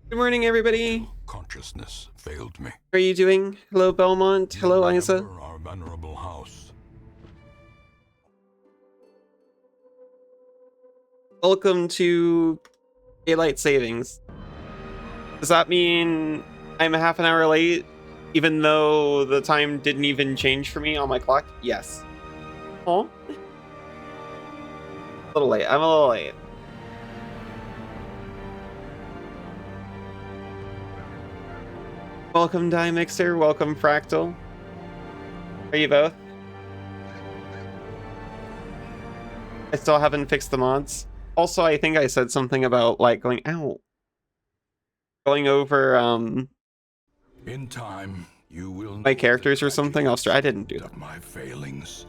Good morning, everybody. Consciousness failed me. How are you doing? Hello, Belmont. Hello, Isa. Remember our venerable house. Welcome to Daylight Savings. Does that mean I'm a half an hour late, even though the time didn't even change for me on my clock? Yes. Oh, a little late. I'm a little late. Welcome, Die Mixer. Welcome, Fractal. Are you both? I still haven't fixed the mods. Also, I think I said something about like going over In time, you will know my characters the or something. I didn't do that. of my failings.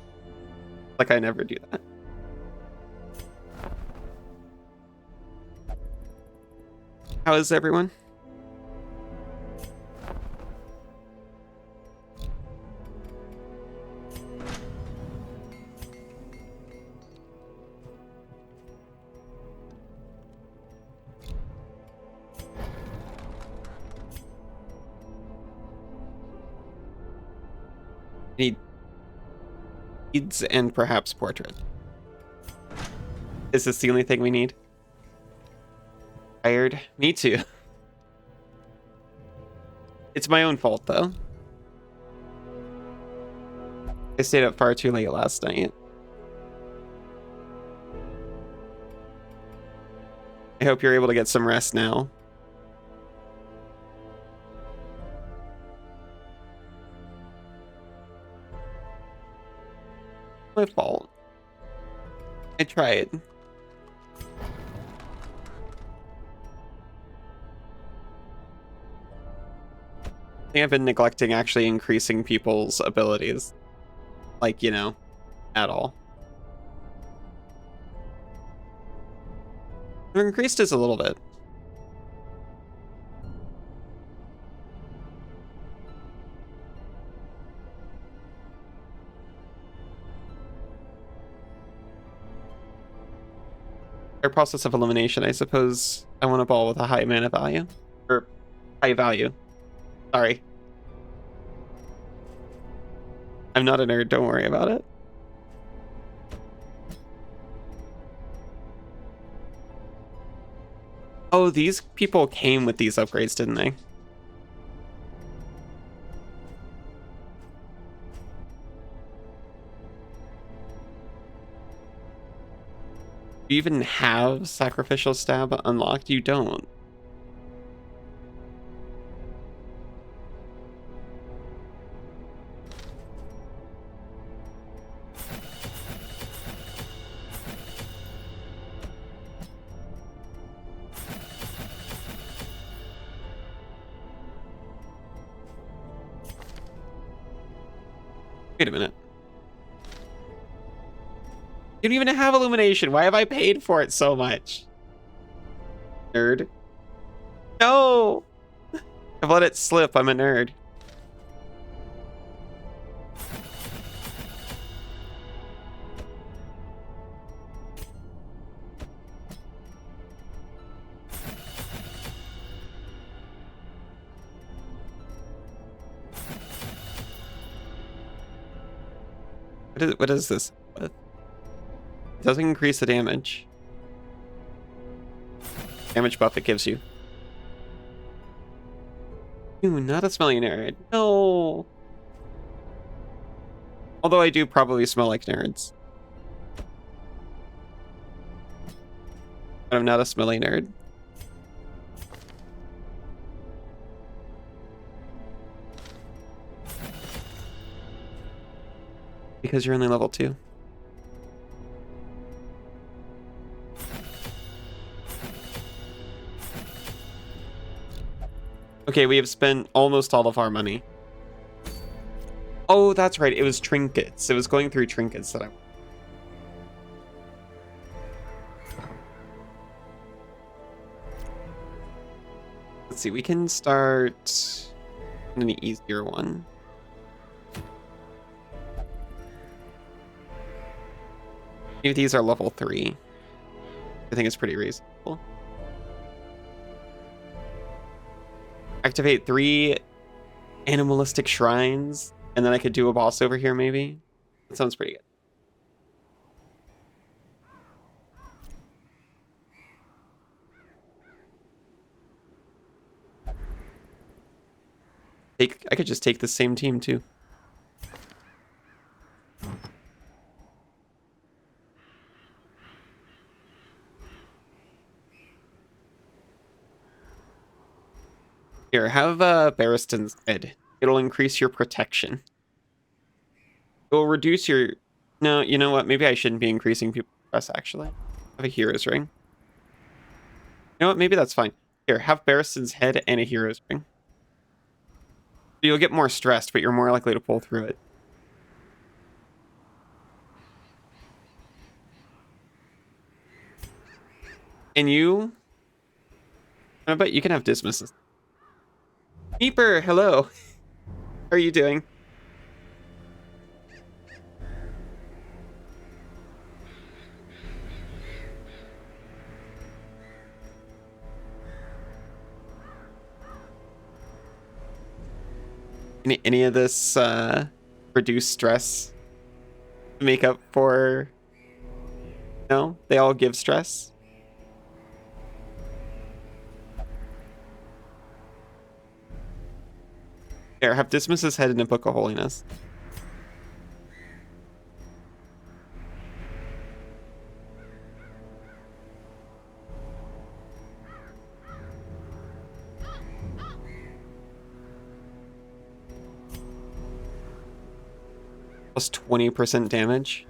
Like I never do that. How is everyone? Need needs and perhaps portrait. Is this the only thing we need? Tired? Me too. It's my own fault though. I stayed up far too late last night. I hope you're able to get some rest now. My fault. I tried. I think I've been neglecting actually increasing people's abilities. Like, you know, at all. I've increased this a little bit. Our process of elimination, I suppose I want a ball with a high mana value. Or high value. Sorry. I'm not a nerd, don't worry about it. Oh, these people came with these upgrades, didn't they? Do you even have Sacrificial Stab unlocked? You don't. Wait a minute. You don't even have Illumination. Why have I paid for it so much? Nerd. No! I've let it slip. I'm a nerd. What is this? It doesn't increase the damage. Damage buff it gives you. Ooh, not a smelly nerd. No. Although I do probably smell like nerds. But I'm not a smelly nerd. Because you're only level 2. Okay, we have spent almost all of our money. Oh, that's right. It was trinkets. It was going through trinkets that I... Let's see. We can start on an easier one. Maybe these are level 3. I think it's pretty reasonable. Activate 3 animalistic shrines, and then I could do a boss over here, maybe. That sounds pretty good. I could just take the same team too. Here, have Barristan's head. It'll increase your protection. It will reduce your... No, you know what? Maybe I shouldn't be increasing people's stress, actually. I have a hero's ring. You know what? Maybe that's fine. Here, have Barristan's head and a hero's ring. So you'll get more stressed, but you're more likely to pull through it. And you... I bet you can have dismisses. Keeper, hello. How are you doing? Any of this reduce stress to make up for... No? They all give stress? Here, have Dismiss's head in a Book of Holiness. Plus 20% damage.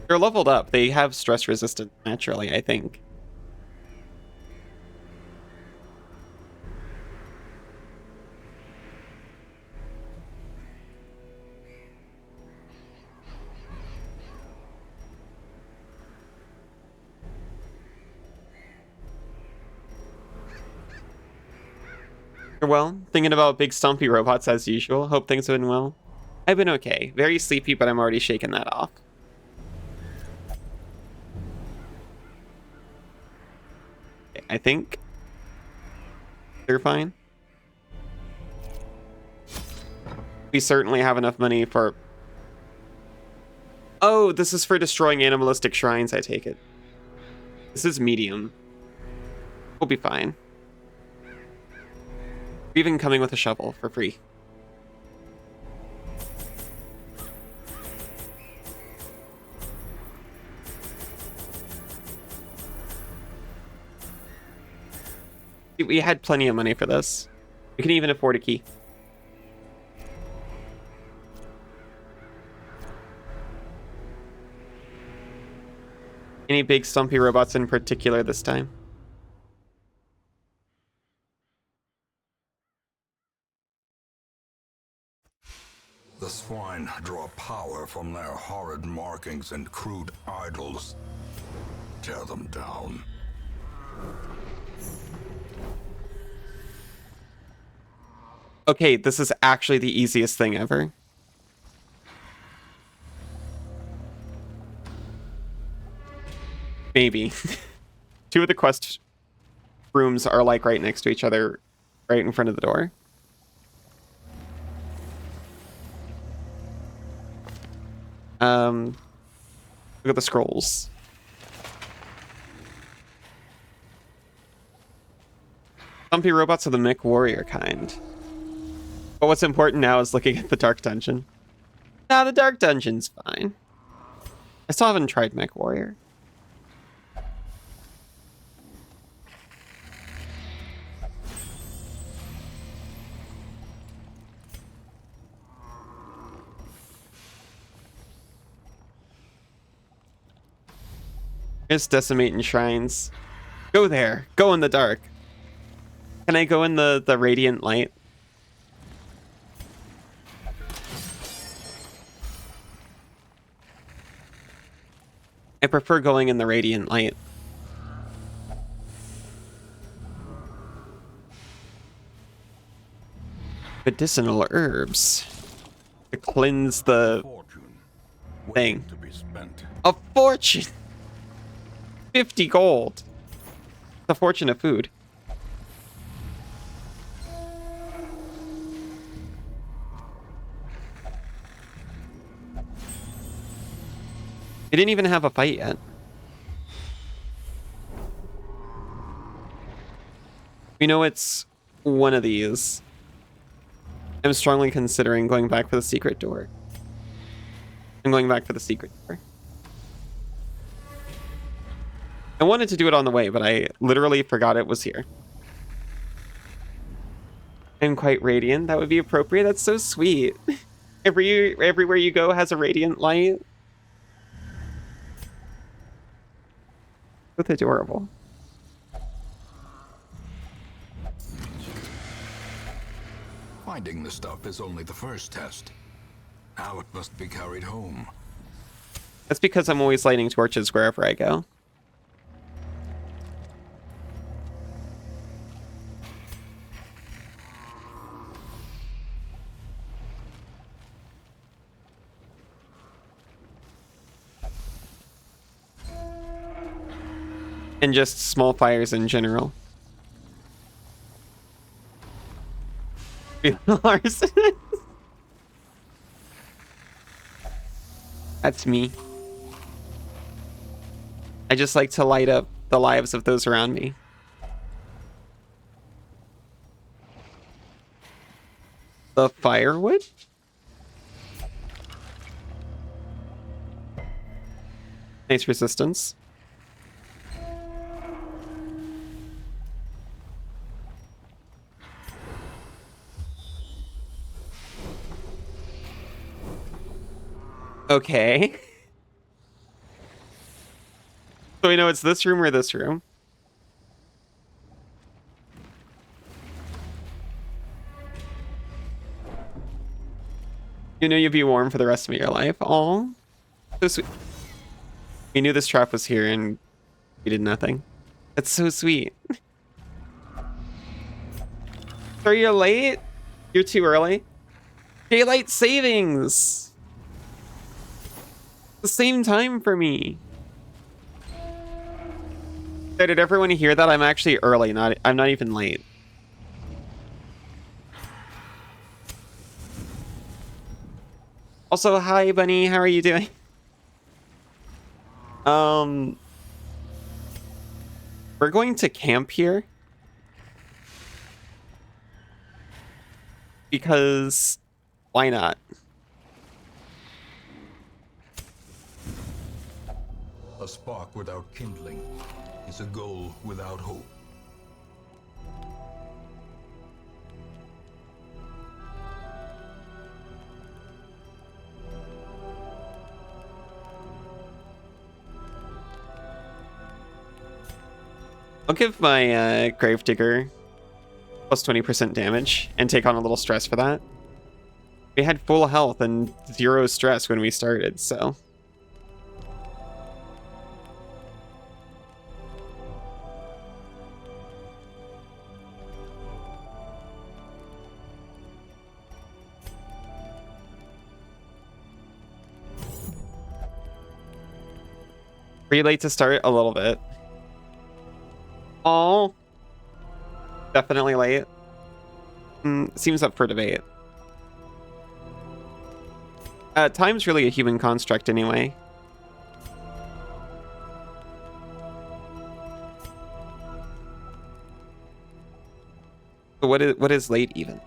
They're leveled up. They have stress resistance naturally, I think. Well, thinking about big stumpy robots as usual. Hope things have been well. I've been okay. Very sleepy, but I'm already shaking that off. Okay, I think they're fine. We certainly have enough money for... Oh, this is for destroying animalistic shrines, I take it. This is medium. We'll be fine. Even coming with a shovel for free. We had plenty of money for this. We can even afford a key. Any big stumpy robots in particular this time? The swine draw power from their horrid markings and crude idols. Tear them down. Okay, this is actually the easiest thing ever. Maybe. 2 of the quest rooms are like right next to each other, right in front of the door. Look at the scrolls. Stumpy robots are the mech warrior kind. But what's important now is looking at the dark dungeon. Nah, the dark dungeon's fine. I still haven't tried mech warrior. Here's decimating shrines. Go there. Go in the dark. Can I go in the radiant light? I prefer going in the radiant light. Medicinal herbs. To cleanse the thing. To be spent. A fortune! 50 gold. The fortune of food. We didn't even have a fight yet. You know, it's one of these. I'm strongly considering going back for the secret door. I'm going back for the secret door. I wanted to do it on the way, but I literally forgot it was here. I'm quite radiant. That would be appropriate. That's so sweet. Everywhere you go has a radiant light. That's adorable. Finding the stuff is only the first test. Now it must be carried home. That's because I'm always lighting torches wherever I go. And just small fires in general. That's me. I just like to light up the lives of those around me. The firewood? Nice resistance. Okay. So we know it's this room or this room. You know you'd be warm for the rest of your life. Aw. So sweet. We knew this trap was here and we did nothing. That's so sweet. Are you late? You're too early. Daylight savings. The same time for me. So did everyone hear that? I'm actually early, I'm not even late. Also, hi Bunny, how are you doing? We're going to camp here. Because why not? A spark without kindling is a goal without hope. I'll give my Gravedigger plus 20% damage and take on a little stress for that. We had full health and 0 stress when we started, so... Pretty late to start, a little bit. Oh, definitely late. Seems up for debate. Time's really a human construct anyway. So what is late even?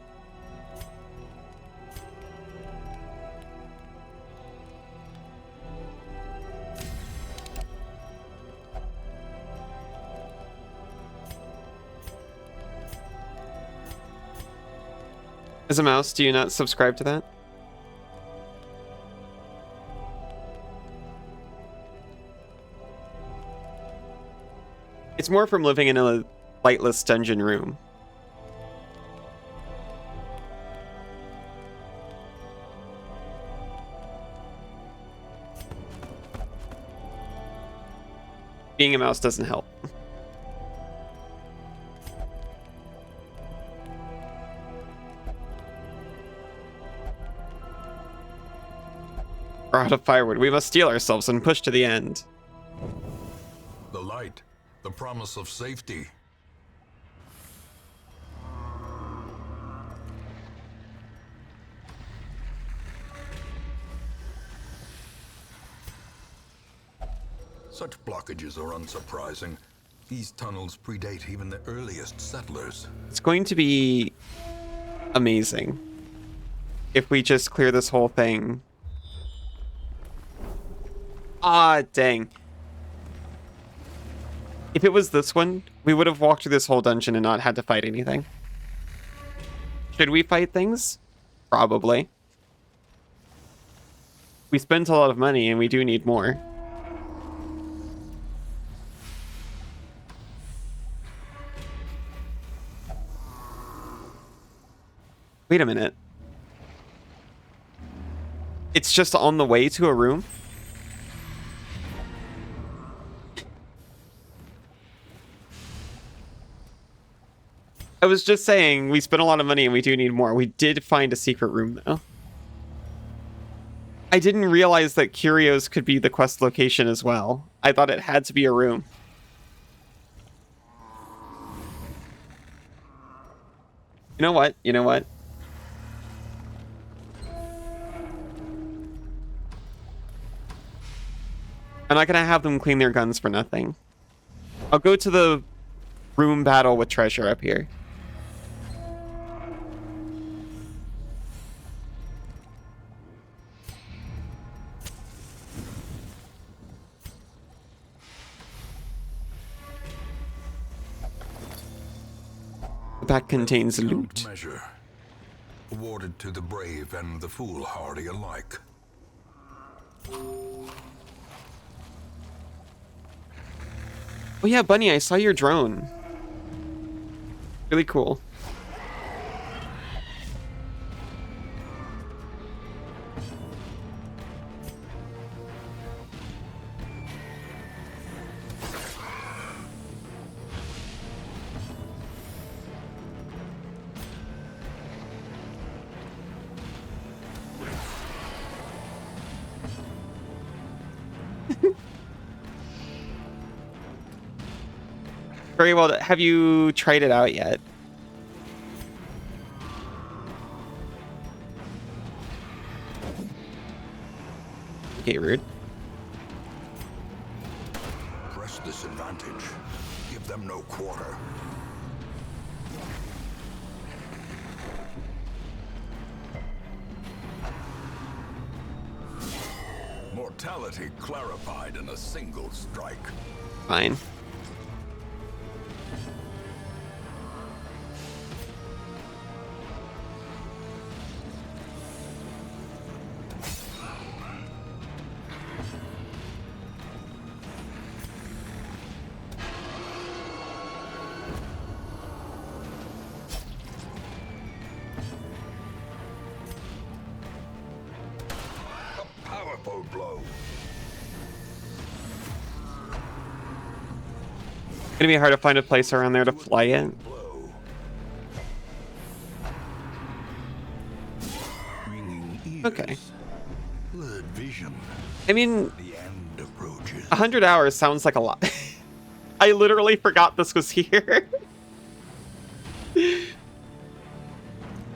As a mouse, do you not subscribe to that? It's more from living in a lightless dungeon room. Being a mouse doesn't help. We're out of firewood. We must steel ourselves and push to the end. The light The promise of safety. Such blockages are unsurprising. These tunnels predate even the earliest settlers. It's going to be amazing if we just clear this whole thing. Ah, dang. If it was this one, we would have walked through this whole dungeon and not had to fight anything. Should we fight things? Probably. We spent a lot of money and we do need more. Wait a minute. It's just on the way to a room? I was just saying, we spent a lot of money and we do need more. We did find a secret room, though. I didn't realize that Curios could be the quest location as well. I thought it had to be a room. You know what? You know what? I'm not gonna have them clean their guns for nothing. I'll go to the room battle with treasure up here. That contains loot. Measure. Awarded to the brave and the foolhardy alike. Oh yeah, Bunny, I saw your drone. Really cool. Very well. Have you tried it out yet? Okay, rude. Press this advantage. Give them no quarter. Mortality clarified in a single strike. Fine. Powerful blow. Gonna be hard to find a place around there to fly in. Okay. I mean, 100 hours sounds like a lot. I literally forgot this was here.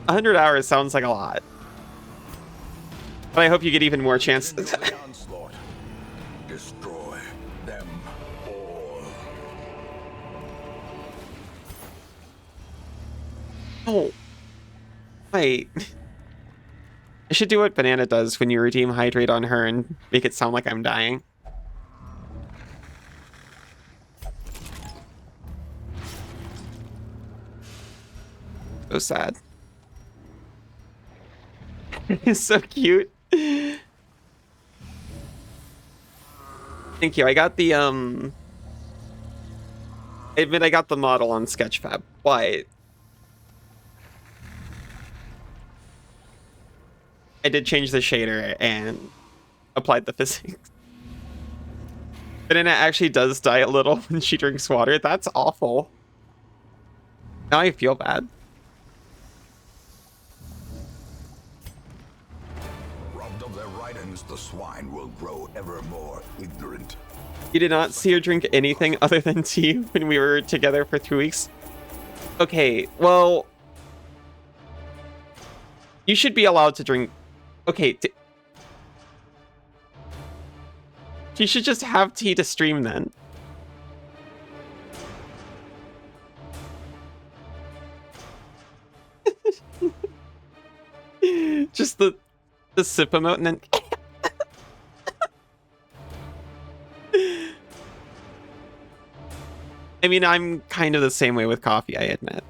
100 hours sounds like a lot. But I hope you get even more chances. Destroy them all. Oh. Wait. I should do what Banana does when you redeem Hydrate on her and make it sound like I'm dying. So sad. It's so cute. Thank you. I got the I admit I got the model on Sketchfab, but I did change the shader and applied the physics. Banana actually does die a little when she drinks water. That's awful. Now I feel bad. Robbed of their writings, the swine will grow ever more ignorant. You did not see her drink anything other than tea when we were together for 2 weeks? Okay, well... You should be allowed to drink... Okay, you should just have tea to stream then. Just the sip emote and then... I mean, I'm kind of the same way with coffee, I admit.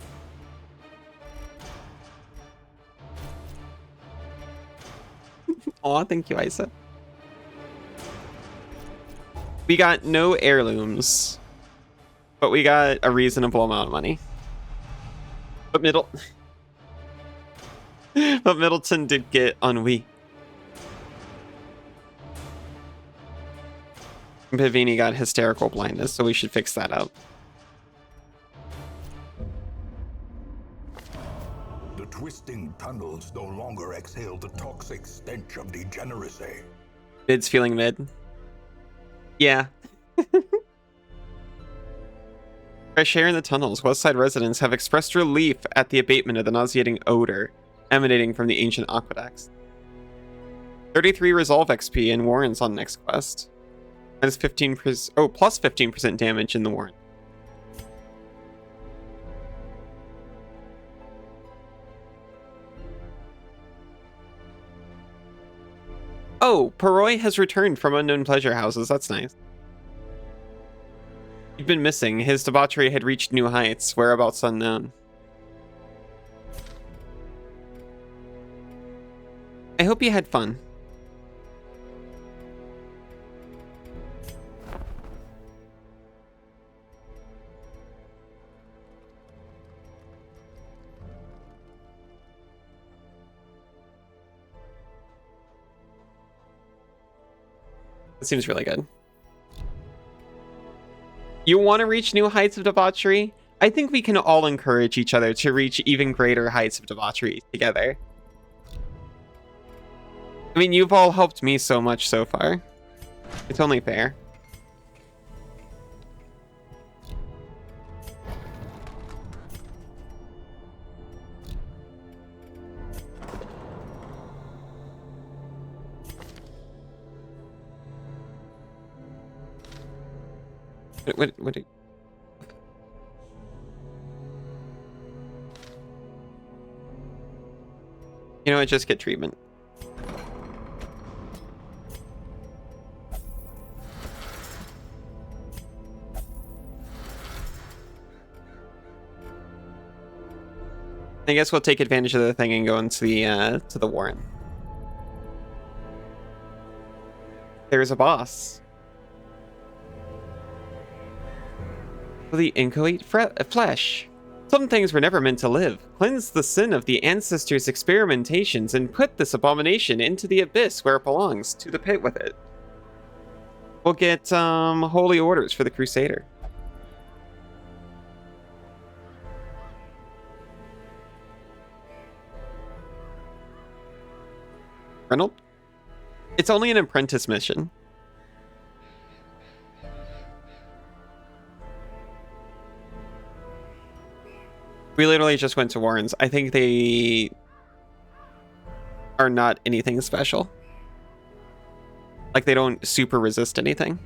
Aw, thank you, Isa. We got no heirlooms, but we got a reasonable amount of money. But Middleton did get ennui. Pavini got hysterical blindness, so we should fix that up. The twisting tunnels no longer exhale the toxic stench of degeneracy. Mid's feeling mid. Yeah. Fresh air in the tunnels. Westside residents have expressed relief at the abatement of the nauseating odor emanating from the ancient aqueducts. 33 resolve XP in Warrens on next quest. Minus 15%. Oh, plus 15% damage in the Warren. Oh, Paroi has returned from Unknown Pleasure Houses. That's nice. He'd been missing. His debauchery had reached new heights, whereabouts unknown. I hope you had fun. That seems really good. You want to reach new heights of debauchery? I think we can all encourage each other to reach even greater heights of debauchery together. I mean, you've all helped me so much so far. It's only fair. What you know what, just get treatment. I guess we'll take advantage of the thing and go into the Warren. There's a boss. The Inchoate flesh. Some things were never meant to live. Cleanse the sin of the ancestors' experimentations and put this abomination into the abyss where it belongs, to the pit with it. We'll get holy orders for the Crusader. Reynolds? It's only an apprentice mission. We literally just went to Warrens. I think they are not anything special. Like, they don't super resist anything.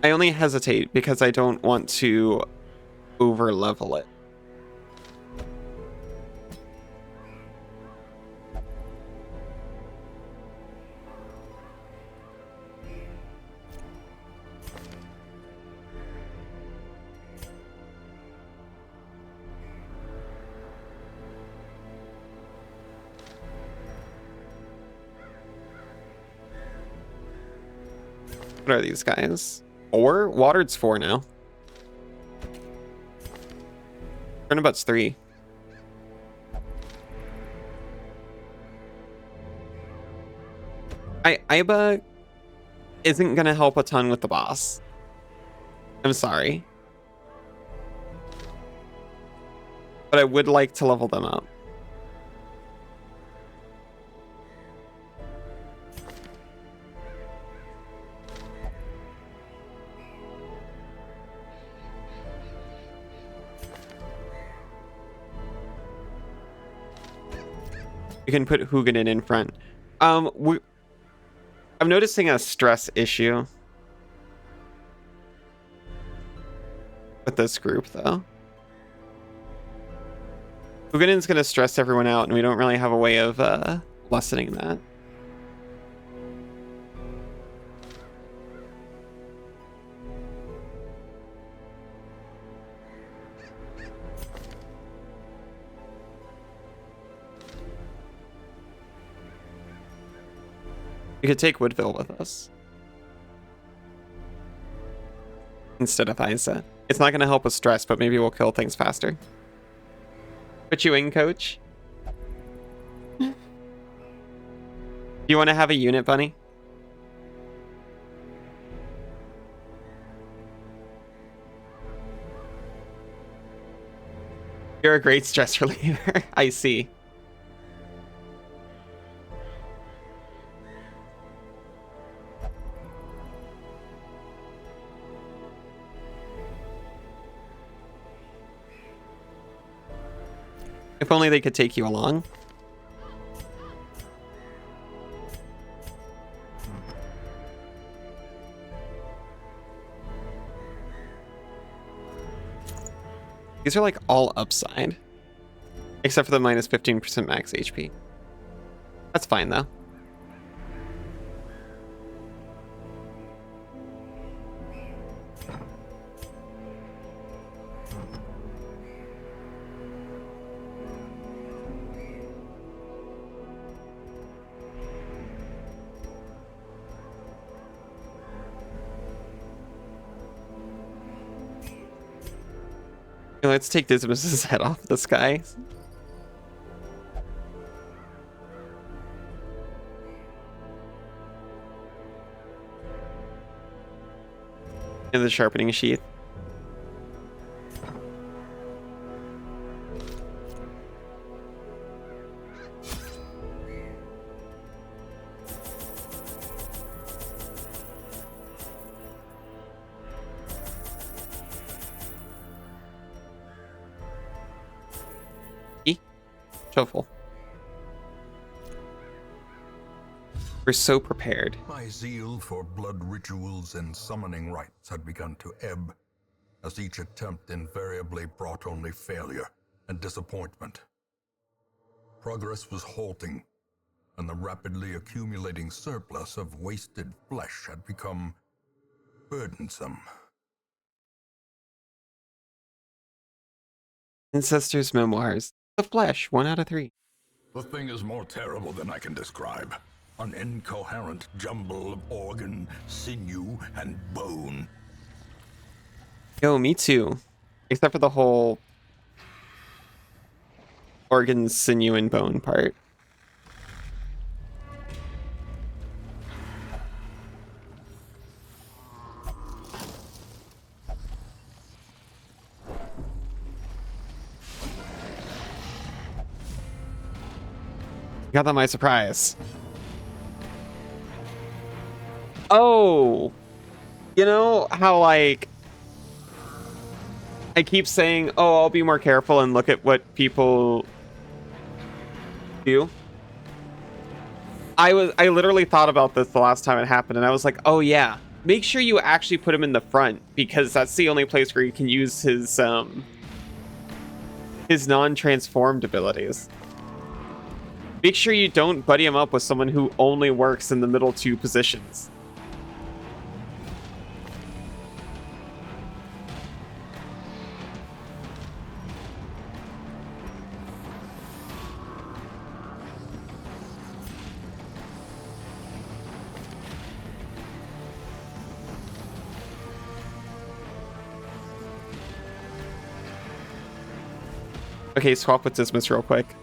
I only hesitate because I don't want to over level it. What are these guys? 4? Watered's 4 now. Turnabout's 3. Iba isn't gonna help a ton with the boss. I'm sorry. But I would like to level them up. You can put Huguenin in front. I'm noticing a stress issue with this group, though. Huguenin's going to stress everyone out, and we don't really have a way of lessening that. We could take Woodville with us instead of Isa. It's not going to help with stress, but maybe we'll kill things faster. Put you in, coach. Do you want to have a unit, Bunny? You're a great stress reliever. I see. If only they could take you along. These are like all upside. Except for the minus 15% max HP. That's fine though. Let's take Dismas's head off the sky. And the sharpening sheath. Shuffle. We're so prepared. My zeal for blood rituals and summoning rites had begun to ebb, as each attempt invariably brought only failure and disappointment. Progress was halting, and the rapidly accumulating surplus of wasted flesh had become burdensome. Ancestors' Memoirs. The Flesh, 1 out of 3. The thing is more terrible than I can describe. An incoherent jumble of organ, sinew, and bone. Yo, me too. Except for the whole organ, sinew, and bone part. Got that by surprise. Oh, you know how like I keep saying, oh, I'll be more careful and look at what people do. I literally thought about this the last time it happened, and I was like, oh yeah, make sure you actually put him in the front, because that's the only place where you can use his non-transformed abilities. Make sure you don't buddy him up with someone who only works in the middle 2 positions. Okay, swap with Dismas real quick.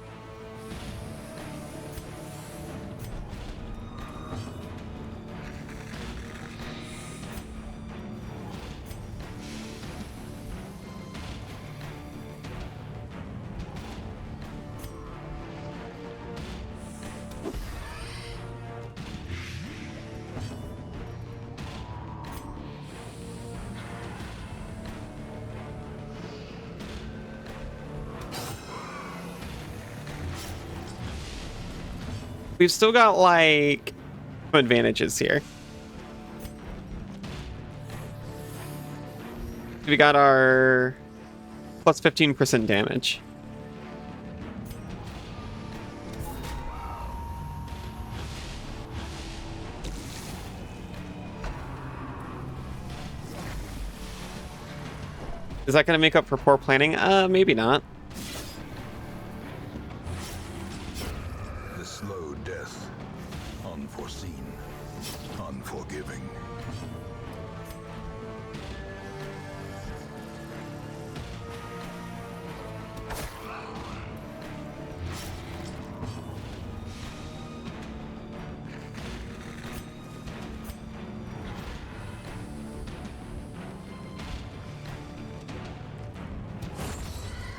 We've still got, like, some advantages here. We got our plus 15% damage. Is that going to make up for poor planning? Maybe not. The slow death, unforeseen, unforgiving.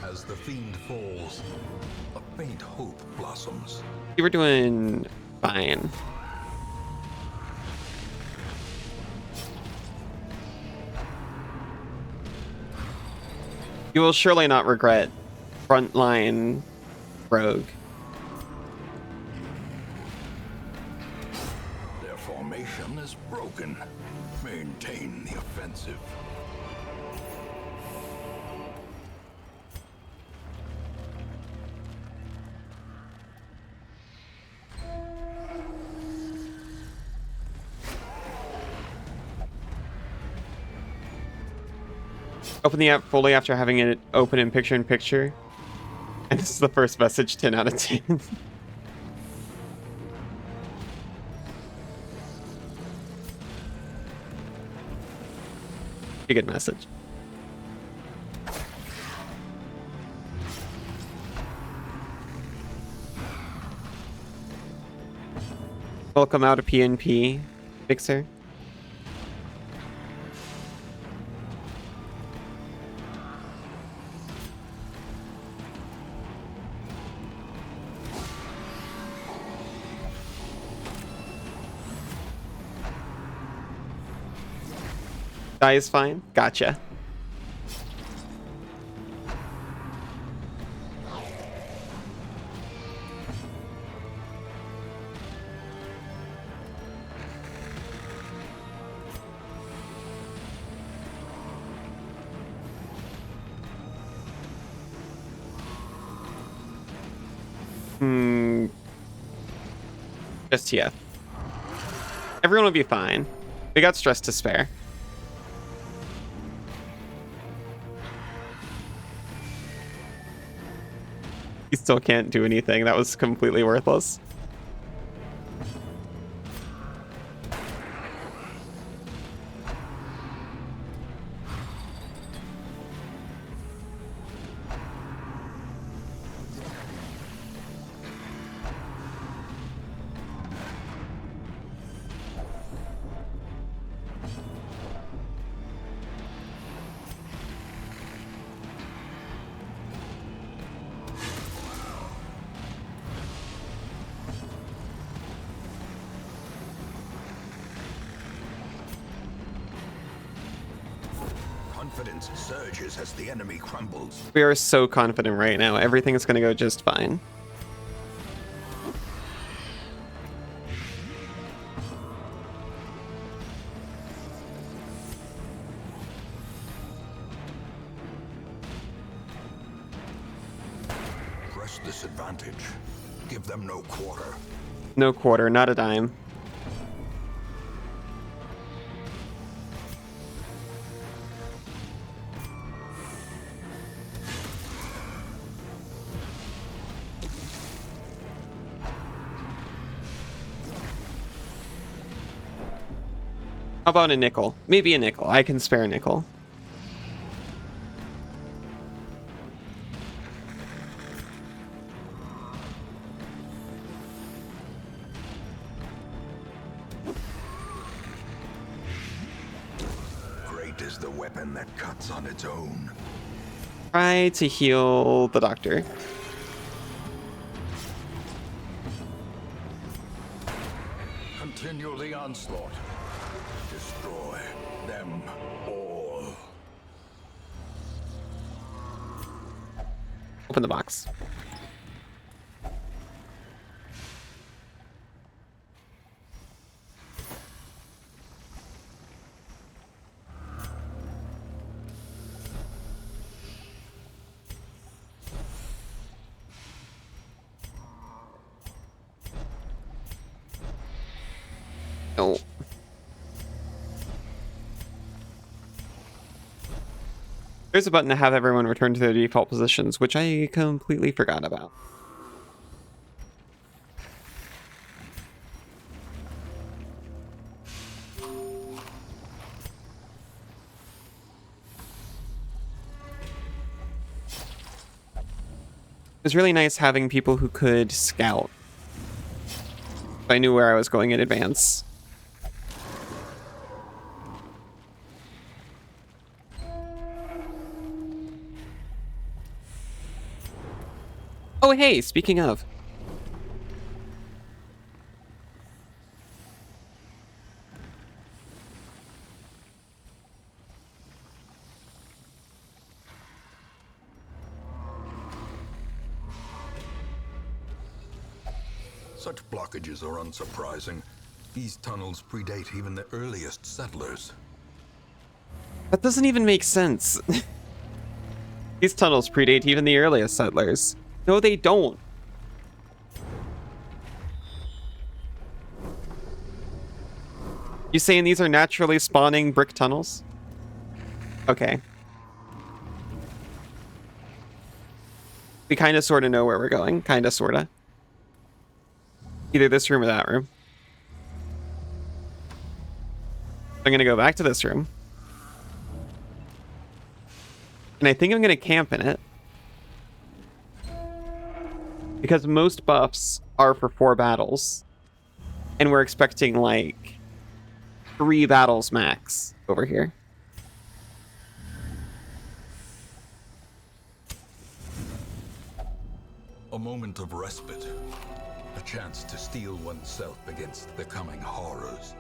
As the fiend falls, a faint hope blossoms. You were doing fine. You will surely not regret frontline rogue. Their formation is broken. Maintain the offensive. Open the app fully after having it open in picture-in-picture. And this is the first message, 10 out of 10. A good message. Welcome out of PNP, Fixer. Die is fine. Gotcha. Just yet. Everyone will be fine. We got stress to spare. He still can't do anything. That was completely worthless. Confidence surges as the enemy crumbles. We are so confident right now. Everything is going to go just fine. Press this advantage. Give them no quarter. No quarter, not a dime. How about a nickel? Maybe a nickel. I can spare a nickel. Great is the weapon that cuts on its own. Try to heal the doctor. Continue the onslaught. Destroy them all. Open the box. There's a button to have everyone return to their default positions, which I completely forgot about. It was really nice having people who could scout. I knew where I was going in advance. Oh, hey, speaking of. Such blockages are unsurprising. These tunnels predate even the earliest settlers. That doesn't even make sense. These tunnels predate even the earliest settlers. No, they don't. You saying these are naturally spawning brick tunnels? Okay. We kind of sort of know where we're going. Kind of, sort of. Either this room or that room. I'm going to go back to this room. And I think I'm going to camp in it. Because most buffs are for 4 battles. And we're expecting, like, 3 battles max over here. A moment of respite. A chance to steel oneself against the coming horrors.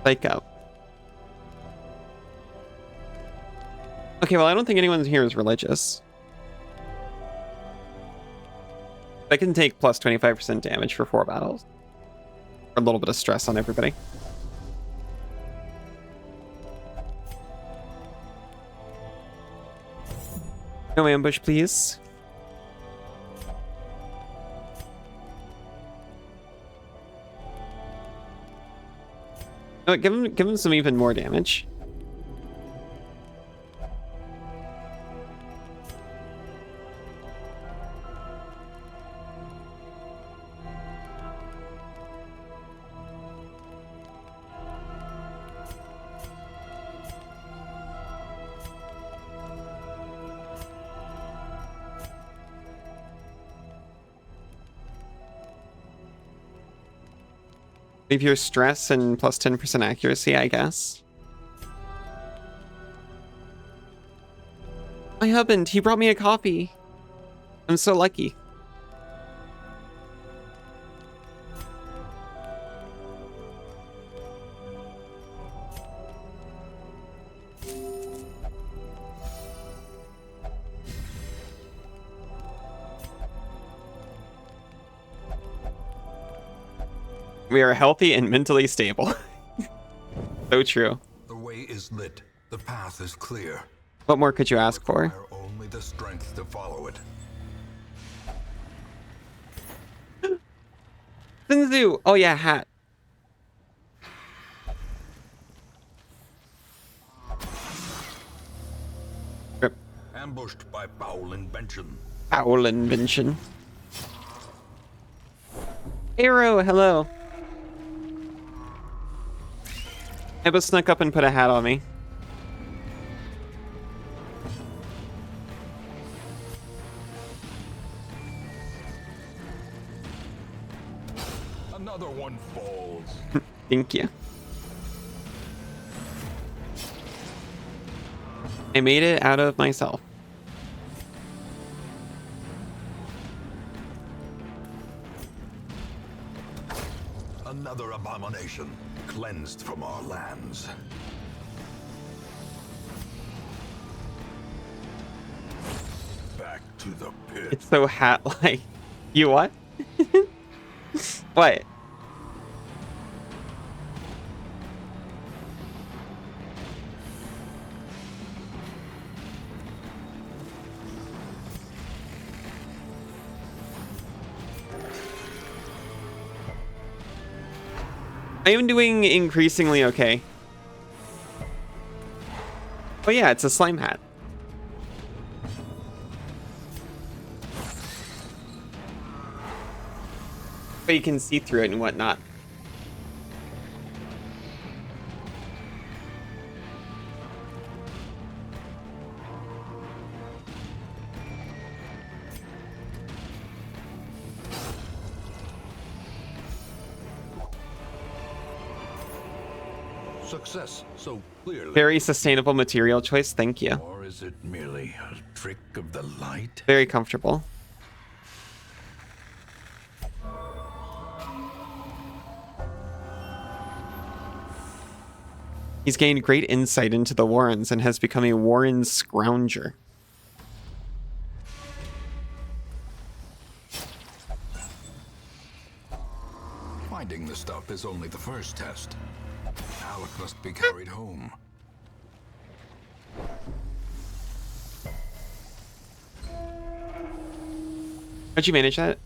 Psych up. Okay, well, I don't think anyone here is religious. I can take plus 25% damage for 4 battles. A little bit of stress on everybody. No ambush, please. No, give him some even more damage. Leave your stress and plus 10% accuracy, I guess. My husband, he brought me a coffee. I'm so lucky. We are healthy and mentally stable. So true. The way is lit. The path is clear. What more could you ask for? Require only the strength to follow it. Sinzu! Oh yeah, hat. Rip. Ambushed by foul invention. Foul invention. Arrow, hello. Ebba snuck up and put a hat on me. Another one falls. Thank you. I made it out of myself. Another abomination cleansed from our lands. Back to the pit. It's so hat-like. You what? What? I am doing increasingly okay. Oh yeah, it's a slime hat. But you can see through it and whatnot. Success so clearly. Very sustainable material choice, thank you. Or is it merely a trick of the light? Very comfortable. He's gained great insight into the Warrens and has become a Warren scrounger. Finding the stuff is only the first test. Now it must be carried home. How'd you manage that?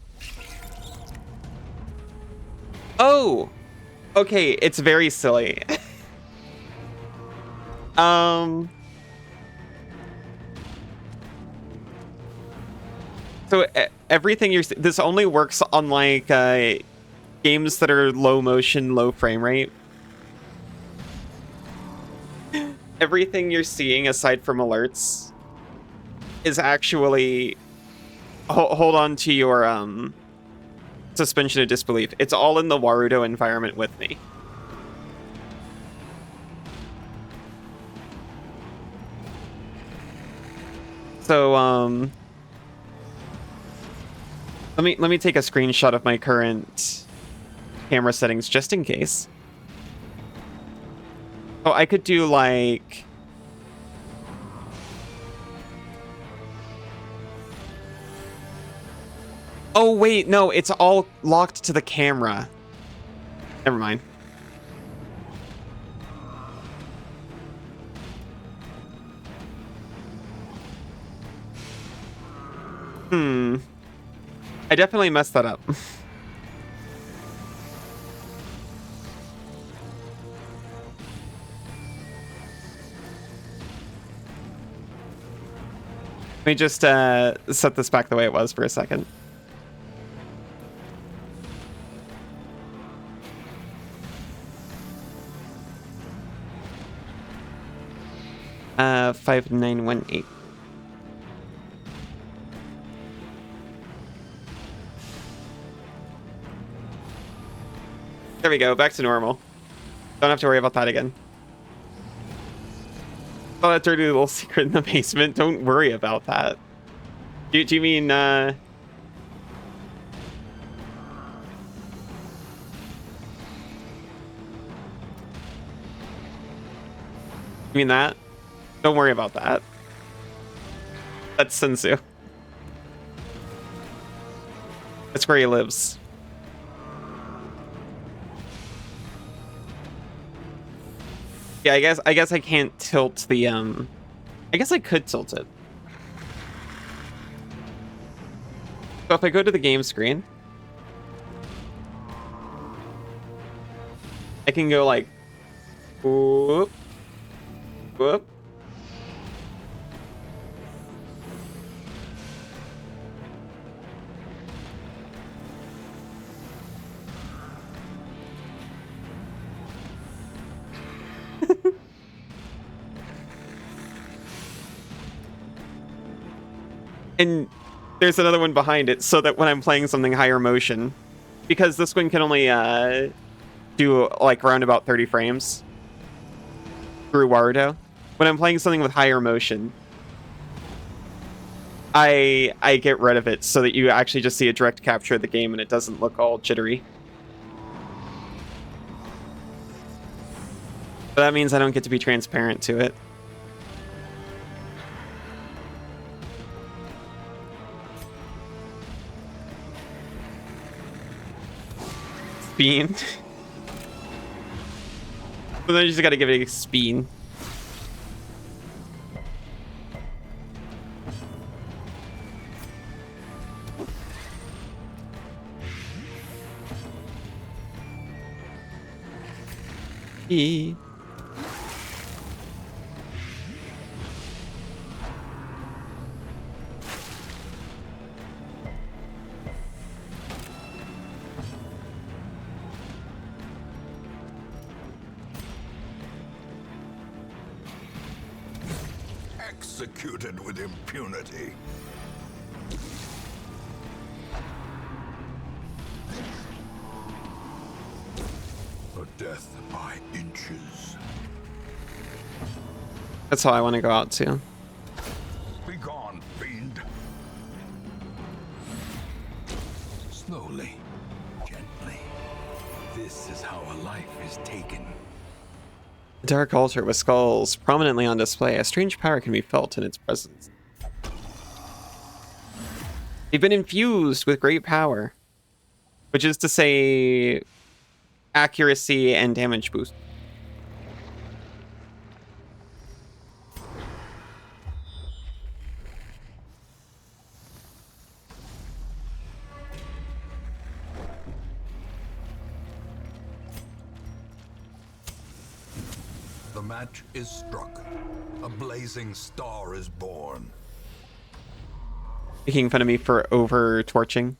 Oh! Okay, it's very silly. So everything this only works on like games that are low motion, low frame rate. Everything you're seeing aside from alerts is actually hold on to your suspension of disbelief. It's all in the Warudo environment with me. So let me take a screenshot of my current camera settings just in case. Oh, I could do like oh wait, no, it's all locked to the camera. Never mind. I definitely messed that up. Let me just set this back the way it was for a second. Uh, 5918. There we go, back to normal. Don't have to worry about that again. Oh, that dirty little secret in the basement. Don't worry about that. Do you mean, You mean that? Don't worry about that. That's Sensu. That's where he lives. Yeah, I guess I can't tilt the I guess I could tilt it. So if I go to the game screen, I can go like whoop, whoop. And there's another one behind it so that when I'm playing something higher motion, because this one can only do like around about 30 frames through Warudo. When I'm playing something with higher motion, I get rid of it so that you actually just see a direct capture of the game and it doesn't look all jittery. But that means I don't get to be transparent to it. Spin. But then you just gotta give it a spin. E. Executed with impunity. A death by inches. That's how I want to go out too. Begone, fiend. Slowly, gently. This is how a life is taken. A dark altar with skulls prominently on display. A strange power can be felt in its presence. They've been infused with great power, which is to say, accuracy and damage boost. The match is struck. A blazing star is born. Making fun of me for over torching.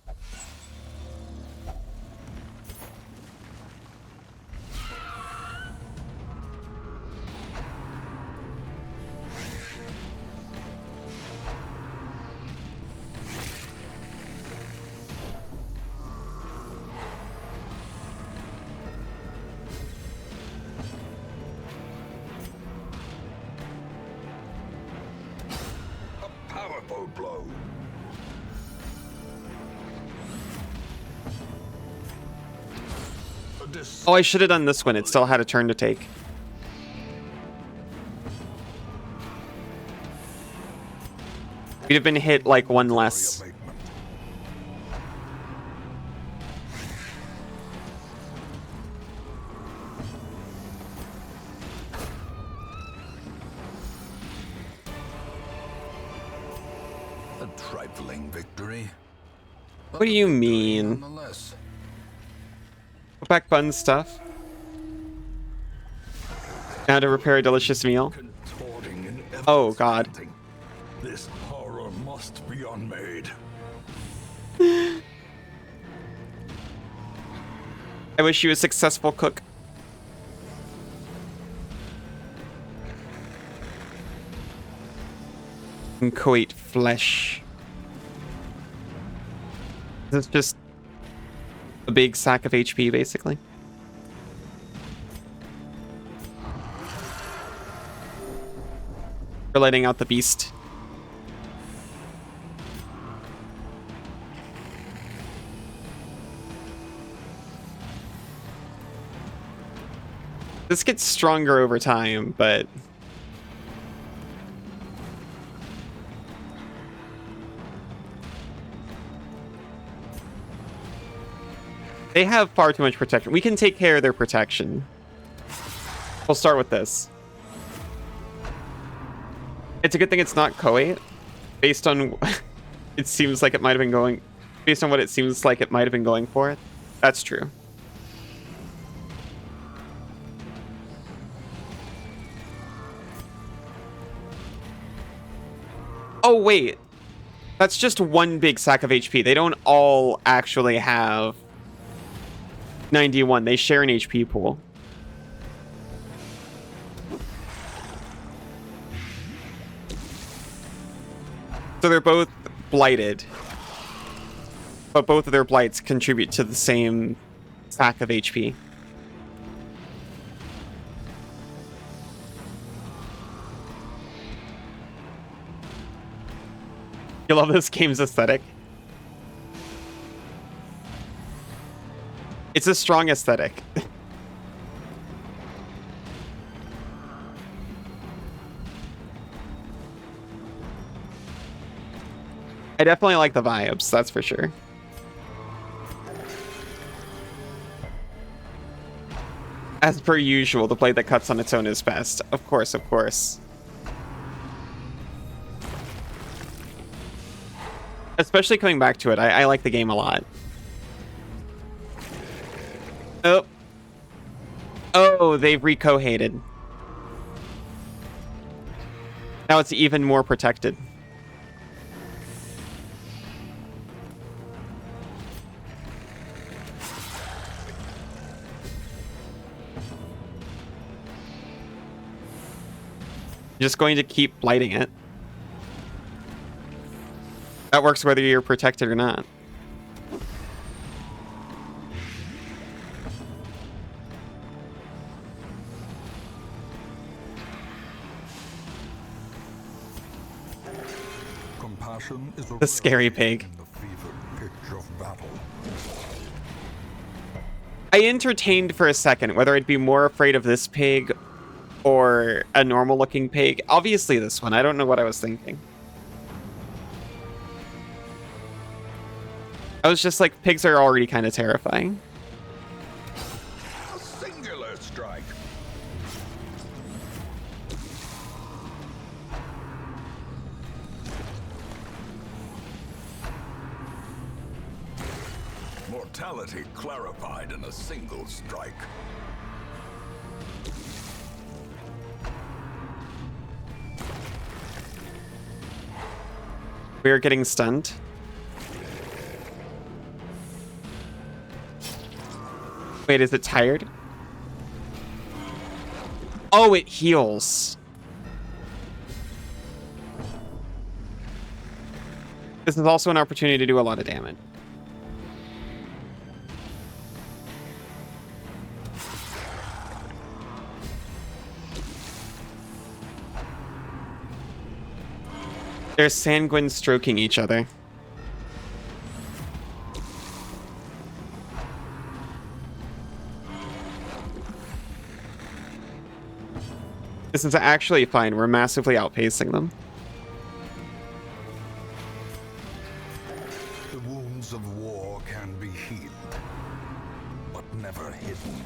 A powerful blow. Oh, I should have done this one. It still had a turn to take. We'd have been hit like one less. A trifling victory. What do you mean? Nonetheless. Put back fun stuff. Now to prepare a delicious meal. Oh god. This horror must be unmade. I wish you a successful cook. Inchoate flesh. This is just a big sack of HP, basically. For letting out the beast. This gets stronger over time, but they have far too much protection. We can take care of their protection. We'll start with this. It's a good thing it's not Inchoate, based on it seems like it might have been going, based on what it seems like it might have been going for. That's true. Oh wait, that's just one big sack of HP. They don't all actually have 91. They share an HP pool. So they're both blighted, but both of their blights contribute to the same sack of HP. You love this game's aesthetic? It's a strong aesthetic. I definitely like the vibes, that's for sure. As per usual, the blade that cuts on its own is best. Of course, of course. Especially coming back to it, I like the game a lot. Oh. Oh, they've recohated. Now it's even more protected. Just going to keep blighting it. That works whether you're protected or not. Compassion is a The scary pig. in the fevered pitch of battle. I entertained for a second whether I'd be more afraid of this pig or a normal looking pig. Obviously this one. I don't know what I was thinking. I was just like, pigs are already kind of terrifying. A singular strike. Mortality clarified in a single strike. We're getting stunned. Wait, is it tired? Oh, it heals. This is also an opportunity to do a lot of damage. They're sanguine stroking each other. This is actually fine. We're massively outpacing them. The wounds of war can be healed, but never hidden.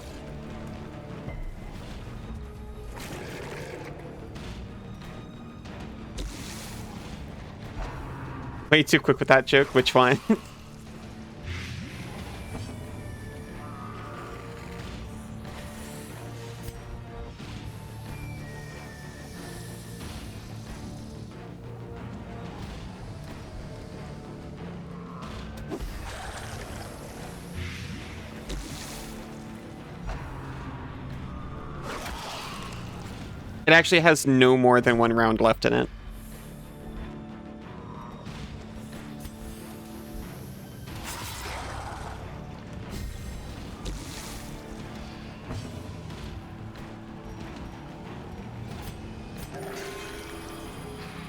Way too quick with that joke. Which one? It actually has no more than one round left in it.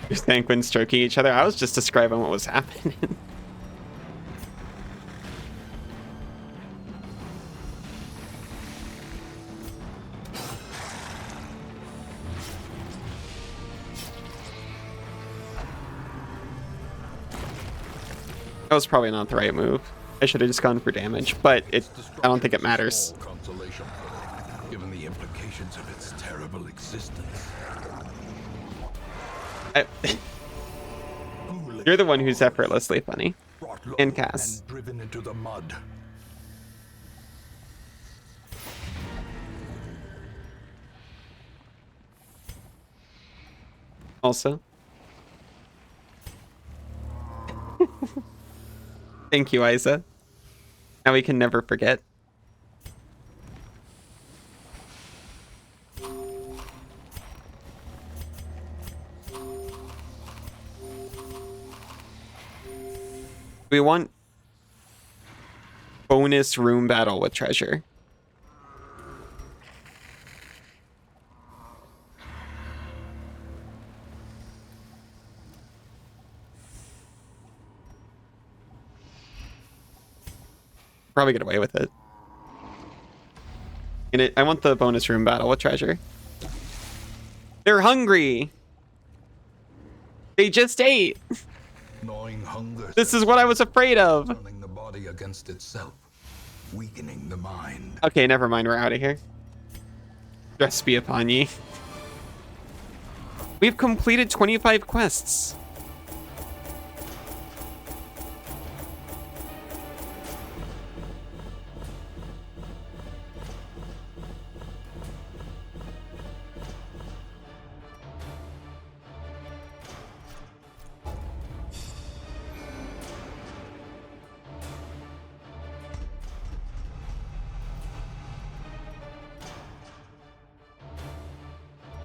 You're sanguine stroking each other. I was just describing what was happening. That was probably not the right move. I should have just gone for damage, but I don't think it matters. Consolation, given the implications of its terrible existence. You're the one who's effortlessly funny. And Cass. And driven into the mud. Also. Thank you, Isa. Now we can never forget. We want bonus room battle with treasure. Probably get away with it. I want the bonus room battle with treasure. They're hungry. They just ate. Gnawing hunger. This is what I was afraid of. Turning the body against itself, weakening the mind. Okay, never mind. We're out of here. Dress be upon ye. We've completed 25 quests.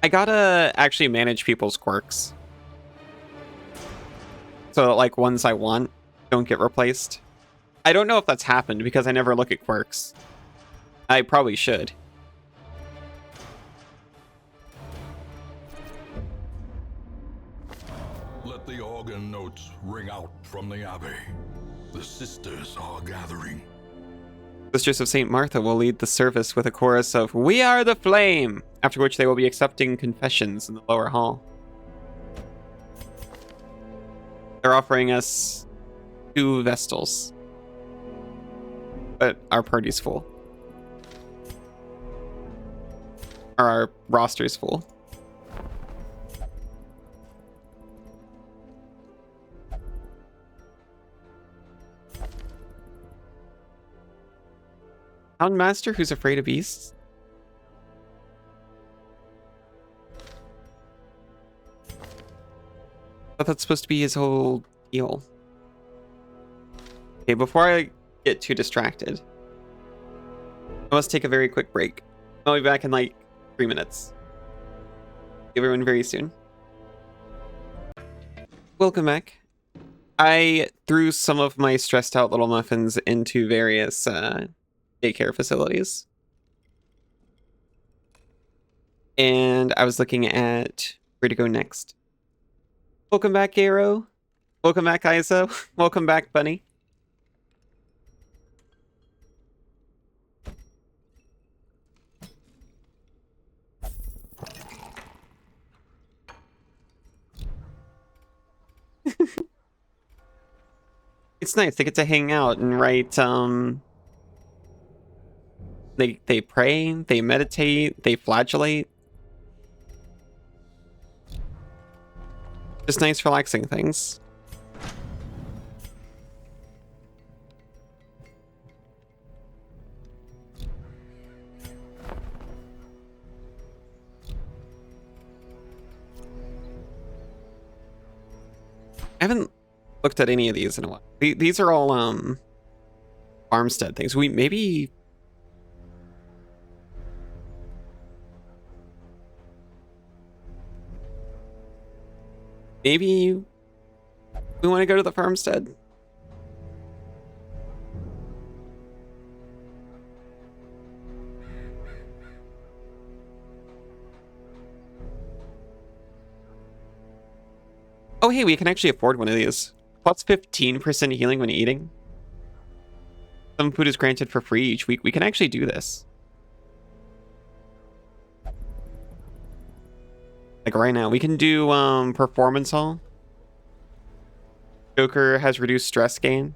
I gotta actually manage people's quirks. So that, like, ones I want don't get replaced. I don't know if that's happened because I never look at quirks. I probably should. Let the organ notes ring out from the abbey. The sisters are gathering. Sisters of St. Martha will lead the service with a chorus of "We are the flame," after which they will be accepting confessions in the lower hall. They're offering us 2 Vestals. But our party's full. Or our roster's full. Houndmaster who's afraid of beasts? I thought that's supposed to be his whole deal. Okay, before I get too distracted, I must take a very quick break. I'll be back in like 3 minutes. See everyone very soon. Welcome back. I threw some of my stressed out little muffins into various daycare facilities. And I was looking at where to go next. Welcome back, Garo. Welcome back, Iso. Welcome back, Bunny. It's nice. They get to hang out and write, they pray, they meditate, they flagellate. Just nice, relaxing things. I haven't looked at any of these in a while. These are all farmstead things. Maybe we want to go to the farmstead. Oh, hey, we can actually afford one of these. Plus 15% healing when eating. Some food is granted for free each week. We can actually do this. Like right now. We can do Performance Hall. Joker has reduced stress gain.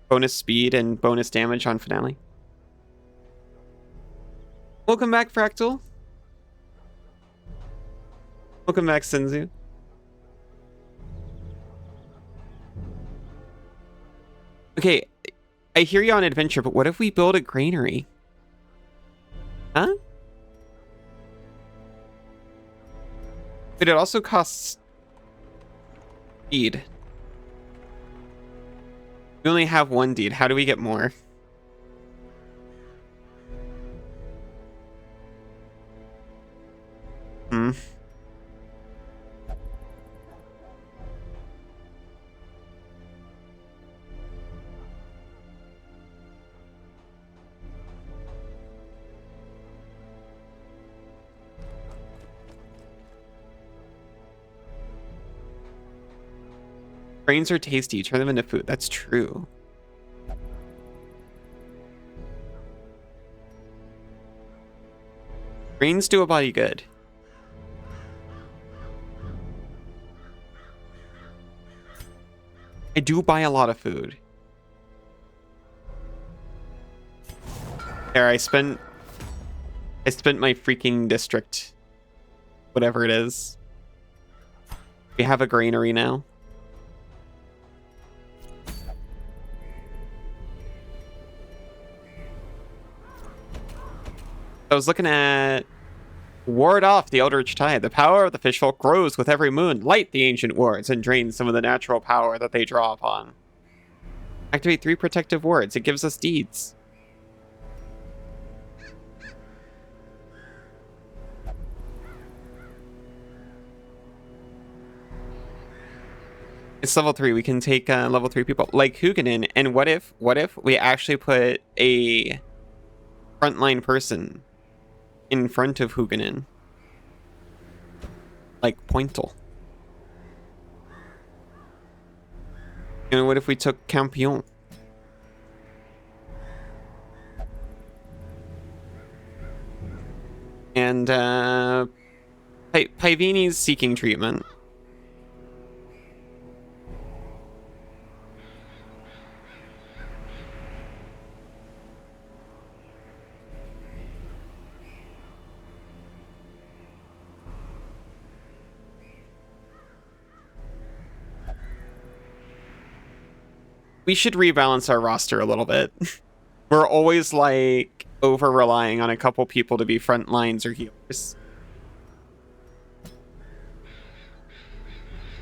Bonus speed and bonus damage on finale. Welcome back, Fractal. Welcome back, Sinzu. Okay, I hear you on adventure, but what if we build a granary? Huh? But it also costs deed. We only have 1 deed. How do we get more? Hmm. Grains are tasty. Turn them into food. That's true. Grains do a body good. I do buy a lot of food. There, I spent my freaking district. Whatever it is. We have a granary now. I was looking at ward off the Eldritch Tide. The power of the fishfolk grows with every moon. Light the ancient wards and drain some of the natural power that they draw upon. Activate 3 protective wards. It gives us deeds. It's level 3. We can take level 3 people like Huguenin. And what if we actually put a frontline person in front of Huguenin? Like Pointel. And what if we took Campion? And Pivini's seeking treatment. We should rebalance our roster a little bit. We're always like over relying on a couple people to be front lines or healers.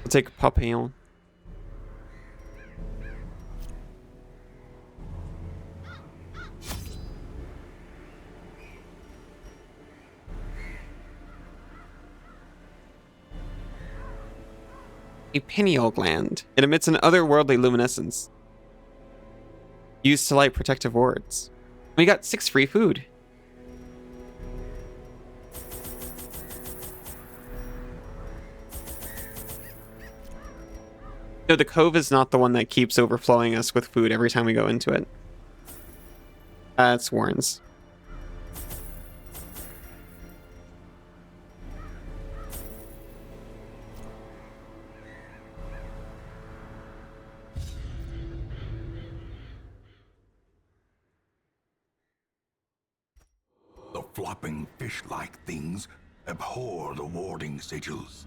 We'll take Papillon. A pineal gland. It emits an otherworldly luminescence. Used to light protective wards. We got 6 free food. No, the cove is not the one that keeps overflowing us with food every time we go into it. That's Warren's. The flopping fish-like things abhor the warding sigils.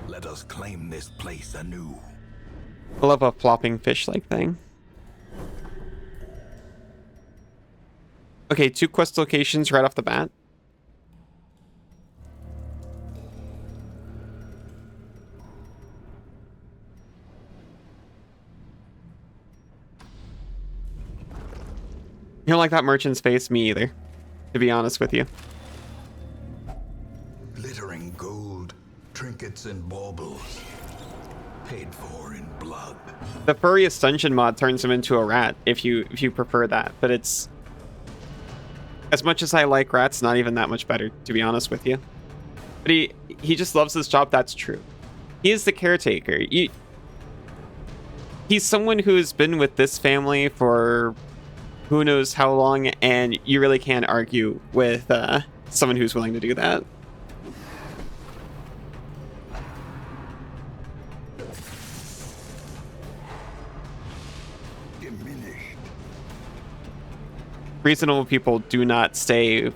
Let us claim this place anew. I love a flopping fish-like thing. Okay, 2 quest locations right off the bat. You don't like that merchant's face? Me either, to be honest with you. Glittering gold, trinkets and baubles, paid for in blood. The furriest dungeon mod turns him into a rat if you prefer that, but it's, as much as I like rats, not even that much better, to be honest with you. But he just loves his job. That's true. He is the caretaker. He's someone who's been with this family for who knows how long, and you really can't argue with someone who's willing to do that. Reasonable people do not stay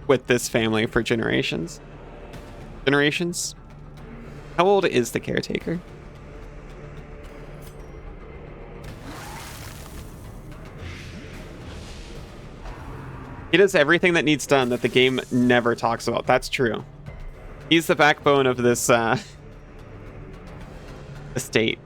with this family for generations. Generations? How old is the caretaker? He does everything that needs done that the game never talks about. That's true. He's the backbone of this estate.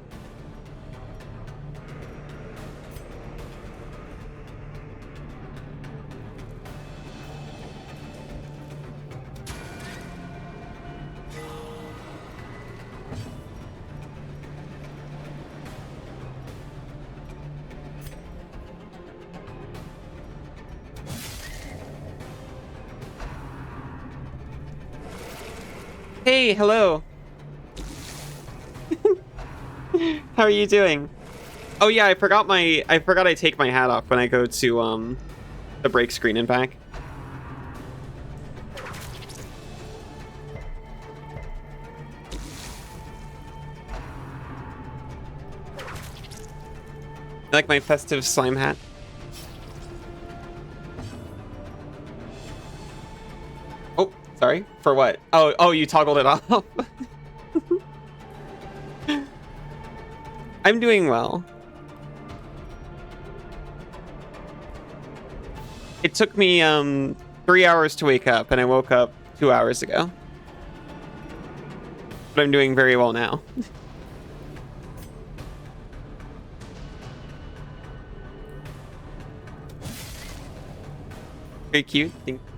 Hey, hello. How are you doing? Oh yeah, I forgot I take my hat off when I go to the break screen and back. I like my festive slime hat. Oh, sorry. For what? Oh, you toggled it off. I'm doing well. It took me 3 hours to wake up, and I woke up 2 hours ago. But I'm doing very well now. Very cute. Thank you.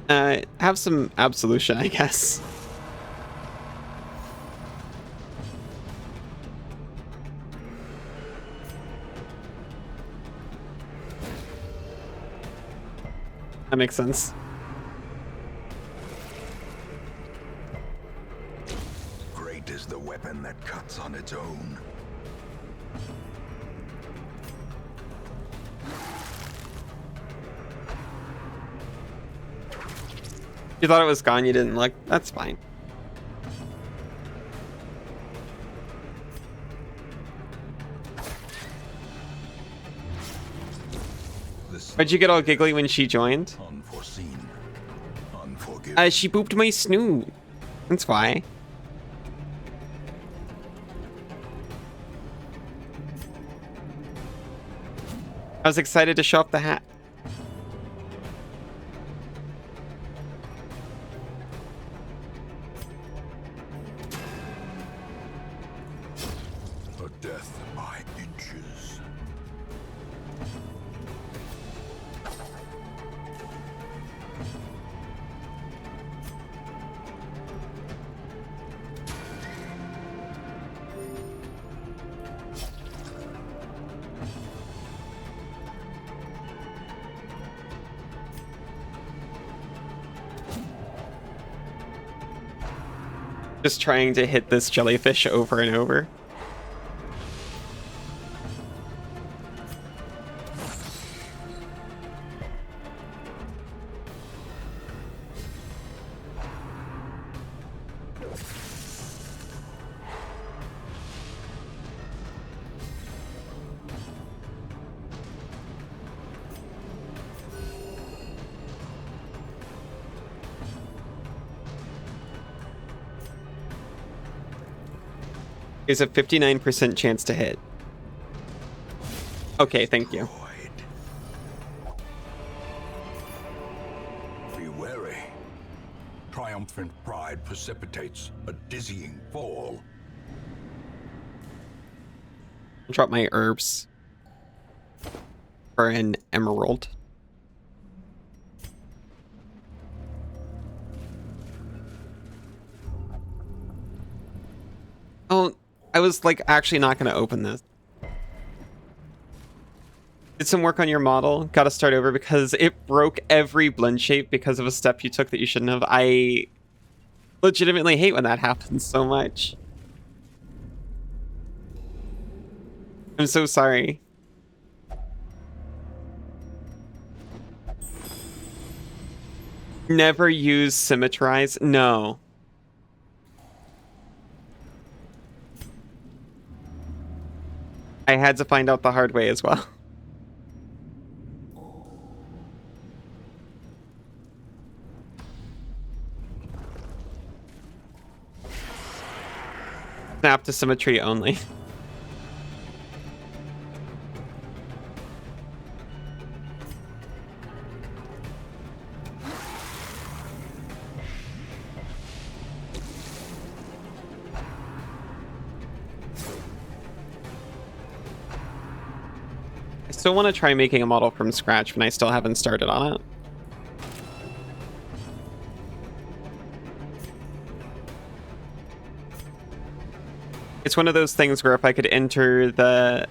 Have some absolution, I guess. That makes sense. Great is the weapon that cuts on its own. You thought it was gone, you didn't look. That's fine. Why'd you get all giggly when she joined? Unforeseen. Unforgiving. She booped my snoot. That's why. I was excited to show off the hat. A death by inches. Just trying to hit this jellyfish over and over. There's a 59% chance to hit. Okay, thank you. Be wary. Triumphant pride precipitates a dizzying fall. Drop my herbs for an emerald. Oh, I was like actually not going to open this. Did some work on your model. Got to start over because it broke every blend shape because of a step you took that you shouldn't have. I legitimately hate when that happens so much. I'm so sorry. Never use symmetrize. No. I had to find out the hard way as well. Snap to symmetry only. I still want to try making a model from scratch when I still haven't started on it. It's one of those things where if I could enter the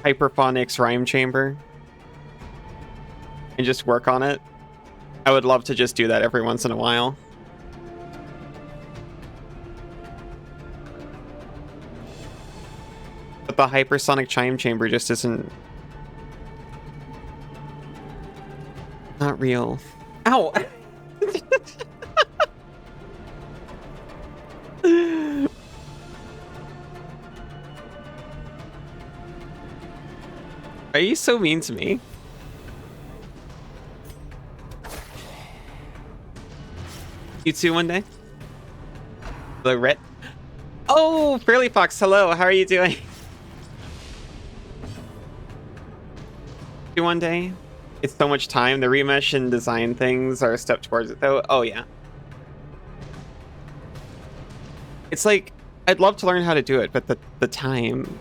hyperphonics rhyme chamber and just work on it, I would love to just do that every once in a while. But the hypersonic chime chamber just isn't... not real. Ow! Are you so mean to me? You too one day? The Rit? Oh, Fairly Fox, hello, how are you doing? You one day? It's so much time. The remesh and design things are a step towards it though. Oh yeah. It's like, I'd love to learn how to do it, but the time.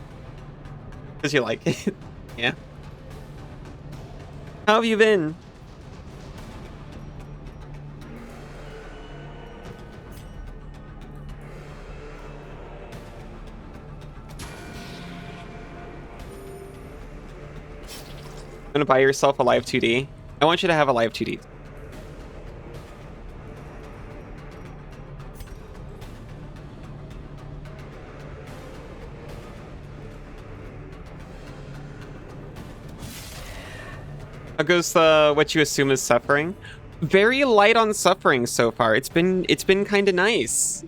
Because you like it. Yeah. How have you been? gonna buy yourself a live 2D. I want you to have a live 2D. How goes the what you assume is suffering? Very light on suffering so far. It's been kind of nice.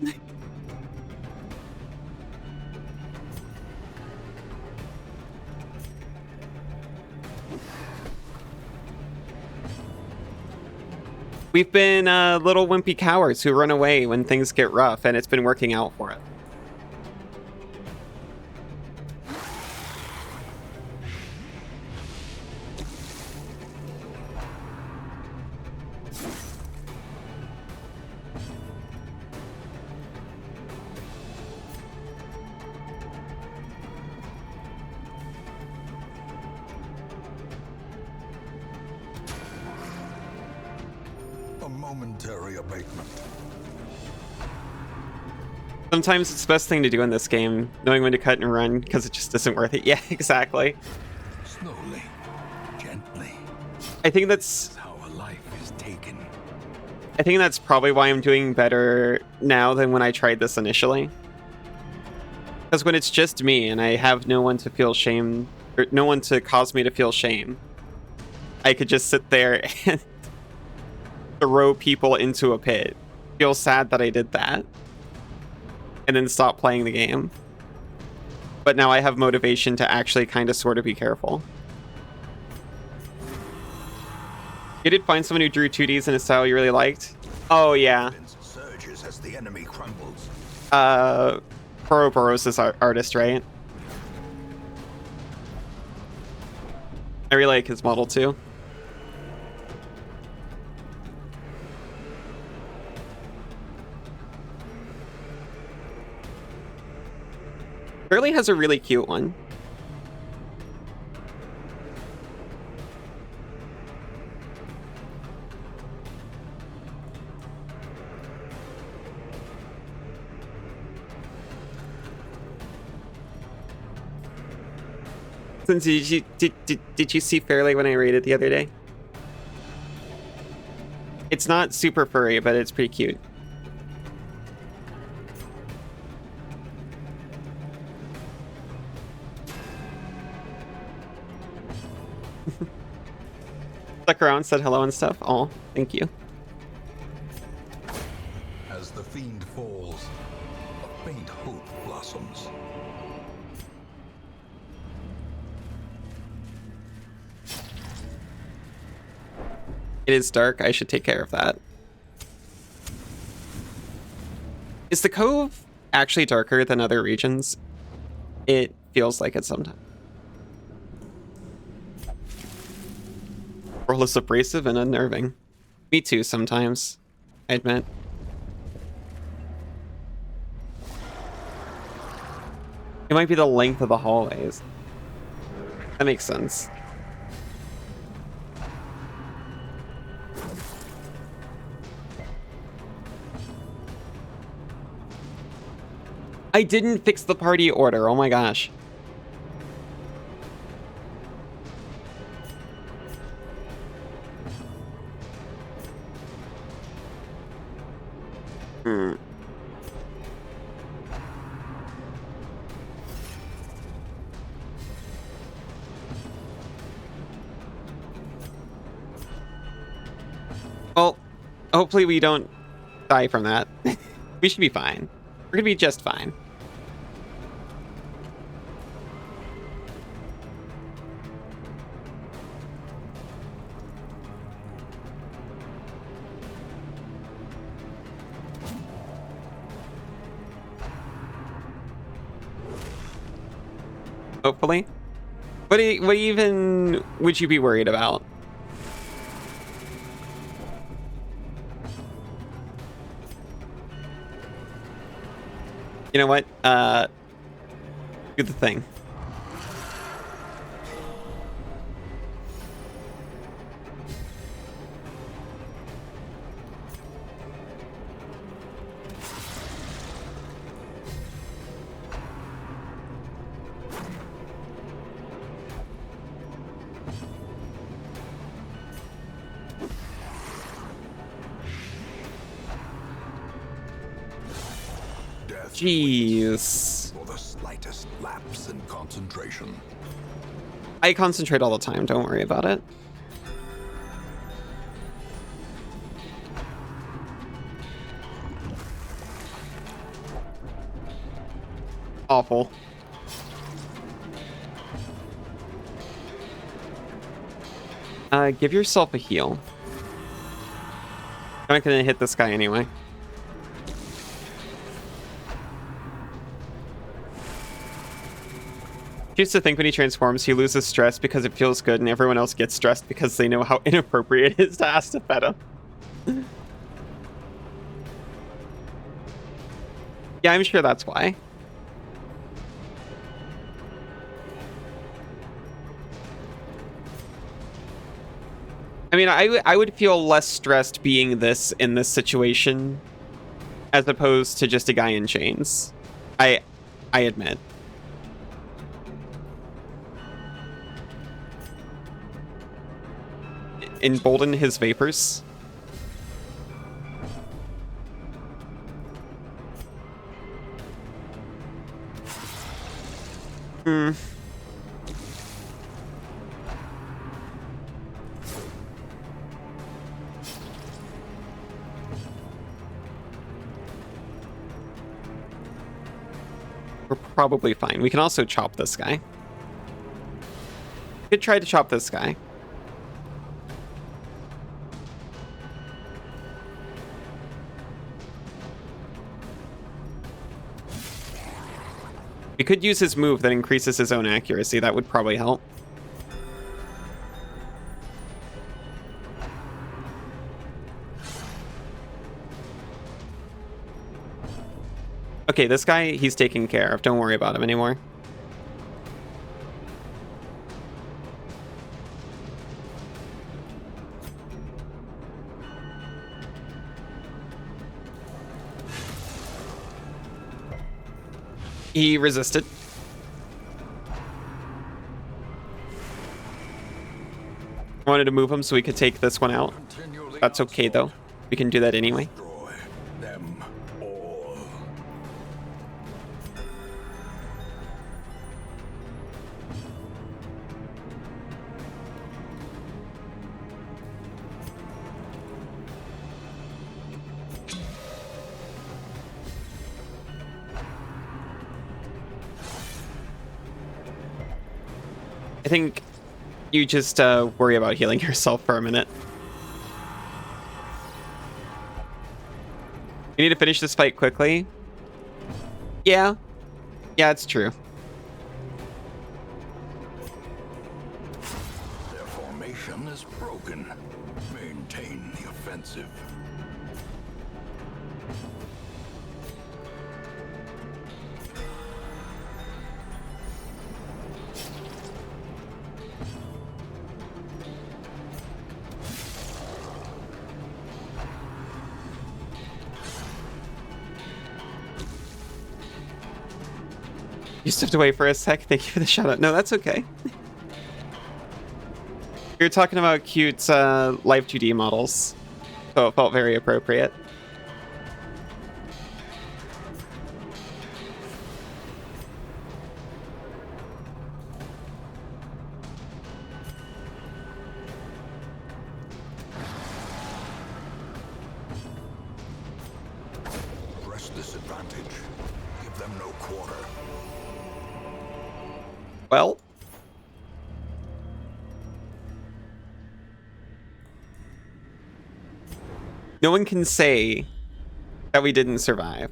We've been little wimpy cowards who run away when things get rough, and it's been working out for us. A momentary abatement. Sometimes it's the best thing to do in this game, knowing when to cut and run, because it just isn't worth it. Yeah, exactly. Slowly, gently. I think that's How a life is taken. I think that's probably why I'm doing better now than when I tried this initially. Because when it's just me and I have no one to feel shame, or no one to cause me to feel shame, I could just sit there and throw people into a pit, feel sad that I did that, and then stop playing the game. But now I have motivation to actually kind of sort of be careful. You did find someone who drew 2Ds in a style you really liked? Oh, yeah. Surges as the enemy crumbles. Ouroboros' artist, right? I really like his model, too. Curly has a really cute one. Since did you see Fairly when I raided the other day? It's not super furry, but it's pretty cute. Stuck around, said hello and stuff. Oh, thank you. As the fiend falls, a faint hope blossoms. It is dark. I should take care of that. Is the cove actually darker than other regions? It feels like it sometimes. Roll is abrasive and unnerving. Me too sometimes, I admit. It might be the length of the hallways. That makes sense. I didn't fix the party order. Oh my gosh. Well, hopefully we don't die from that. We should be fine. We're gonna be just fine. Hopefully. What even would you be worried about? You know what? Do the thing. Jeez. For the slightest lapse in concentration. I concentrate all the time, don't worry about it. Awful. Give yourself a heal. I'm not gonna hit this guy anyway. He used to think when he transforms, he loses stress because it feels good, and everyone else gets stressed because they know how inappropriate it is to ask to pet him. Yeah, I'm sure that's why. I mean, I would feel less stressed being this in this situation as opposed to just a guy in chains. I admit. Embolden his vapors. Hmm. We're probably fine. We can also chop this guy. Could try to chop this guy. We could use his move that increases his own accuracy. That would probably help. Okay, this guy, he's taken care of. Don't worry about him anymore. He resisted. I wanted to move him so we could take this one out. That's okay, though. We can do that anyway. Destroy them all. I think you just worry about healing yourself for a minute. You need to finish this fight quickly. Yeah. Yeah, it's true. Their formation is broken. Maintain the offensive. You stepped away for a sec. Thank you for the shout out. No, that's okay. You're talking about cute live 2D models, so it felt very appropriate. Press this advantage. Give them no quarter. Well, no one can say that we didn't survive.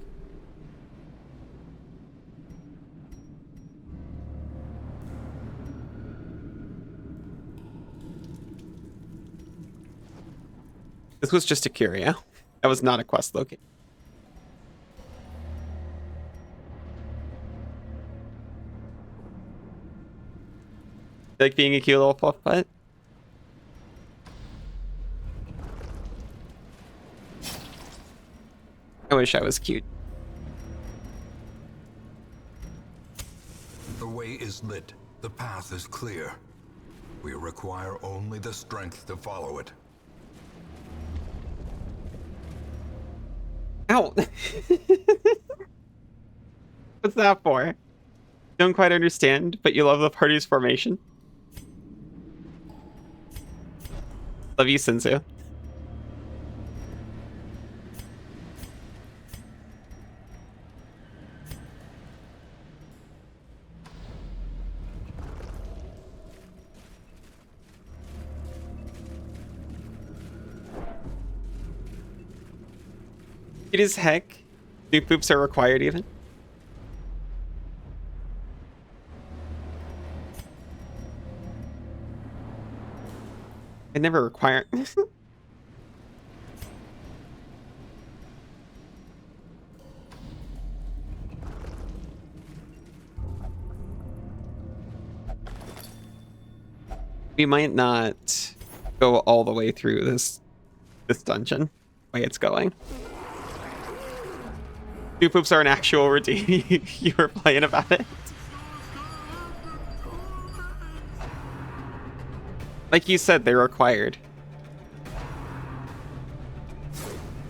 This was just a curio. That was not a quest location. Like being a cute little fluff butt. I wish I was cute. The way is lit. The path is clear. We require only the strength to follow it. Ow! What's that for? Don't quite understand, but you love the party's formation. Love you, Sensu. It is heck. New poops are required even. I never require. We might not go all the way through this dungeon the way it's going. New poops are an actual redeem. You were playing about it. Like you said, they're required.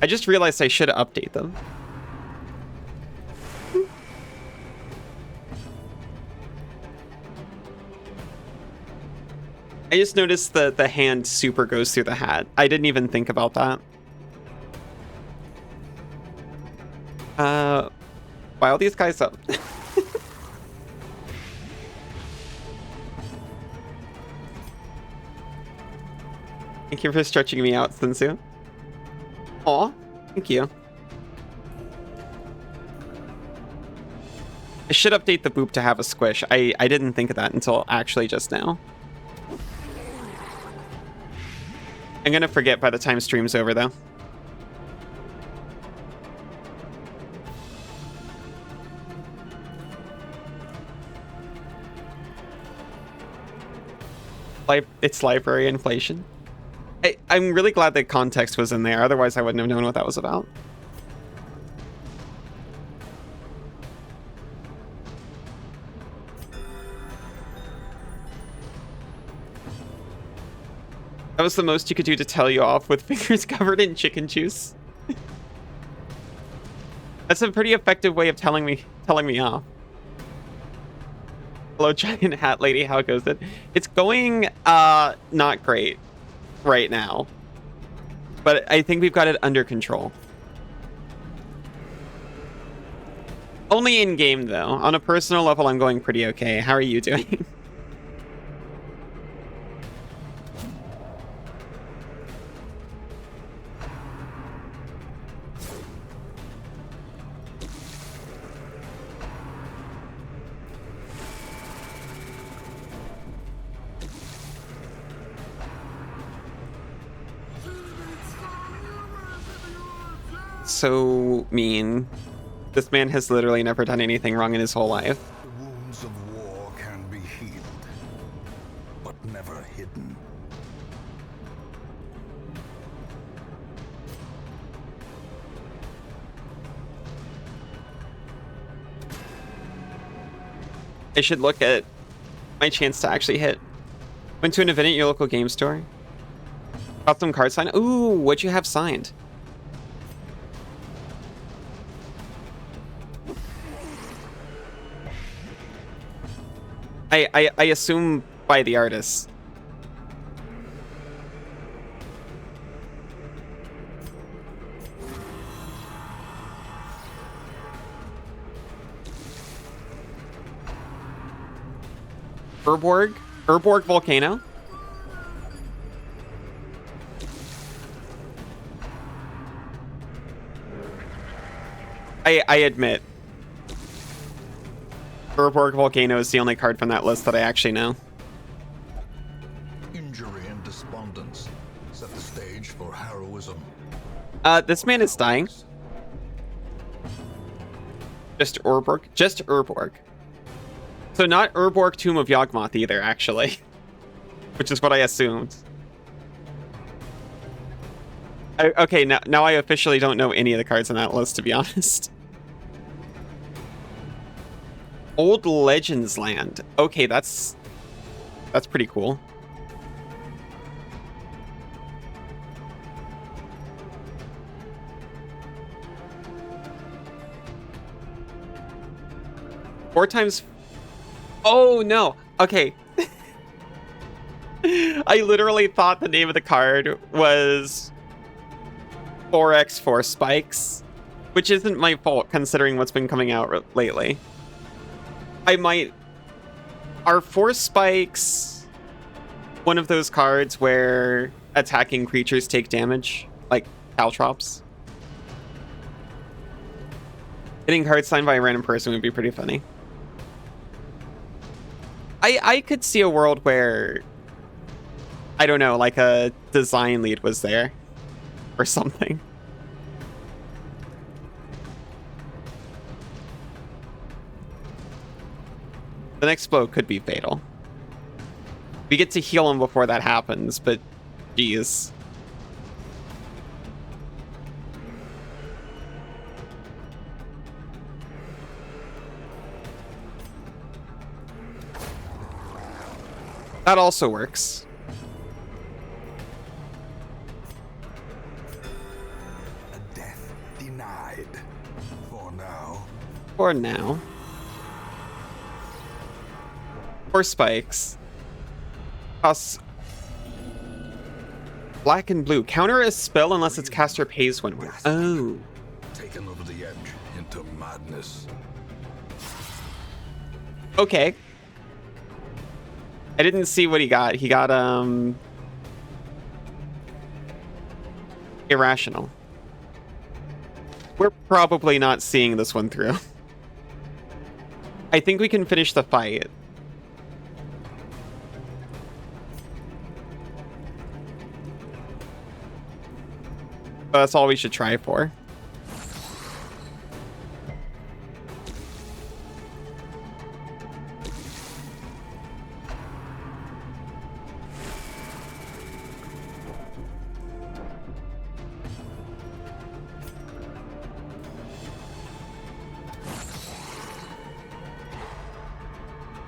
I just realized I should update them. I just noticed that the hand super goes through the hat. I didn't even think about that. File these guys up. Thank you for stretching me out, Sensu. Aw, thank you. I should update the boop to have a squish. I didn't think of that until actually just now. I'm gonna forget by the time stream's over, though. It's library inflation. I'm really glad the context was in there. Otherwise, I wouldn't have known what that was about. That was the most you could do to tell you off with fingers covered in chicken juice. That's a pretty effective way of telling me off. Hello, giant hat lady. How goes it? It's going not great right now, but I think we've got it under control. Only in game though. On a personal level, I'm going pretty okay. How are you doing? So mean. This man has literally never done anything wrong in his whole life. The wounds of war can be healed, but never hidden. I should look at my chance to actually hit. Went to an event at your local game store. Got some cards signed. Ooh, what'd you have signed? I assume by the artist. Urborg Volcano. I admit, Urborg Volcano is the only card from that list that I actually know. Injury and despondence set the stage for heroism. This man is dying. Just Urborg? Just Urborg. So not Urborg Tomb of Yawgmoth either, actually. Which is what I assumed. Okay, now I officially don't know any of the cards on that list, to be honest. Old Legends Land. Okay, that's pretty cool. 4 times. Oh no. Okay. I literally thought the name of the card was 4x4 spikes, which isn't my fault considering what's been coming out lately. Are 4 spikes one of those cards where attacking creatures take damage, like caltrops? Getting cards signed by a random person would be pretty funny. I could see a world where, I don't know, like a design lead was there or something. The next blow could be fatal. We get to heal him before that happens, but geez. That also works. A death denied. For now. For now. 4 spikes. Costs black and blue. Counter a spell unless its caster pays when we're. Oh. Taken over the edge into madness. Okay. I didn't see what he got. He got irrational. We're probably not seeing this one through. I think we can finish the fight. But that's all we should try for.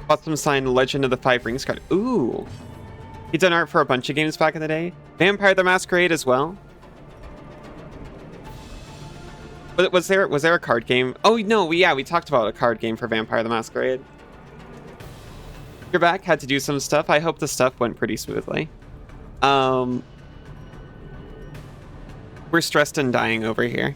Custom signed Legend of the Five Rings card. Ooh. He done art for a bunch of games back in the day. Vampire the Masquerade as well. But was there a card game? Oh no, yeah, we talked about a card game for Vampire the Masquerade. You're back, had to do some stuff. I hope the stuff went pretty smoothly. We're stressed and dying over here.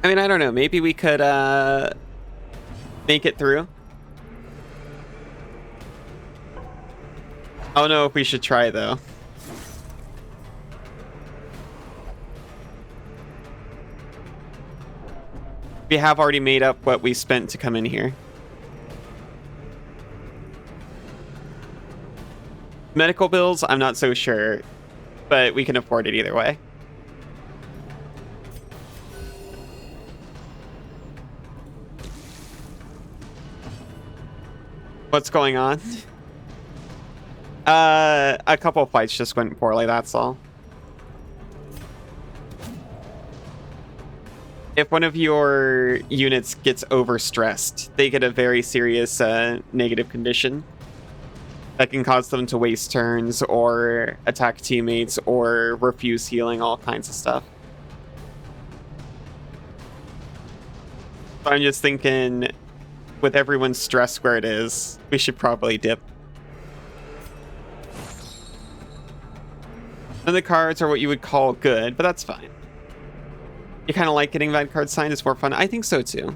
I mean, I don't know. Maybe we could make it through. I don't know if we should try, though. We have already made up what we spent to come in here. Medical bills, I'm not so sure, but we can afford it either way. What's going on? A couple of fights just went poorly, that's all. If one of your units gets overstressed, they get a very serious negative condition that can cause them to waste turns or attack teammates or refuse healing, all kinds of stuff. So I'm just thinking, with everyone's stress where it is, we should probably dip. None of the cards are what you would call good, but that's fine. You kind of like getting bad cards signed? It's more fun. I think so too.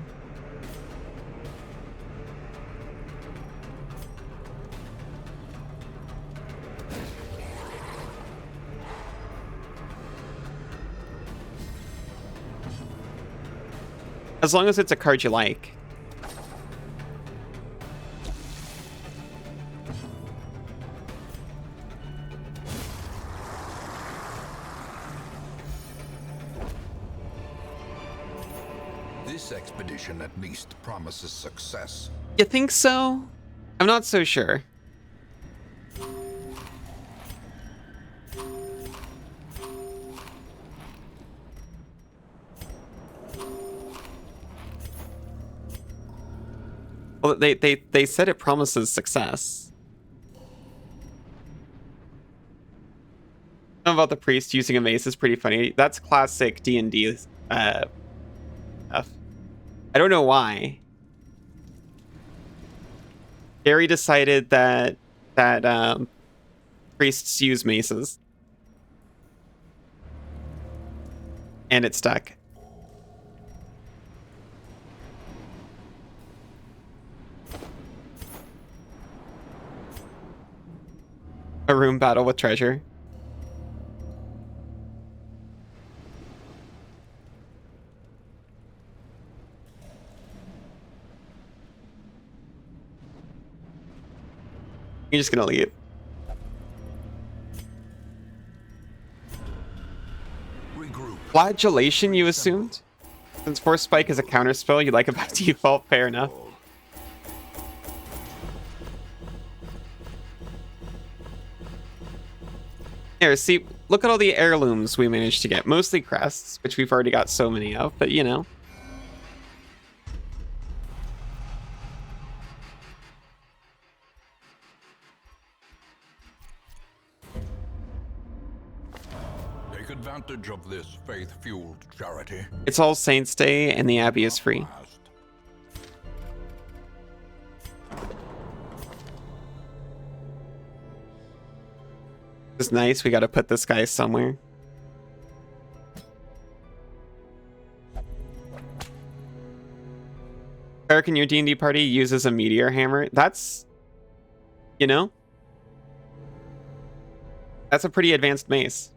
As long as it's a card you like. This expedition at least promises success. You think so? I'm not so sure. Well, they said it promises success. Something about the priest using a mace is pretty funny. That's classic D&D stuff. I don't know why. Gary decided that priests use maces. And it stuck. A room battle with treasure. You're just gonna leave. Regroup. Flagellation, you assumed? Since Force Spike is a counterspell, you like it by default, fair enough. Here, see, look at all the heirlooms we managed to get. Mostly crests, which we've already got so many of, but you know. Take advantage of this faith-fueled charity. It's All Saints Day and the Abbey is free. It's nice, we gotta put this guy somewhere. Eric in your D&D party uses a meteor hammer. That's, you know, that's a pretty advanced mace.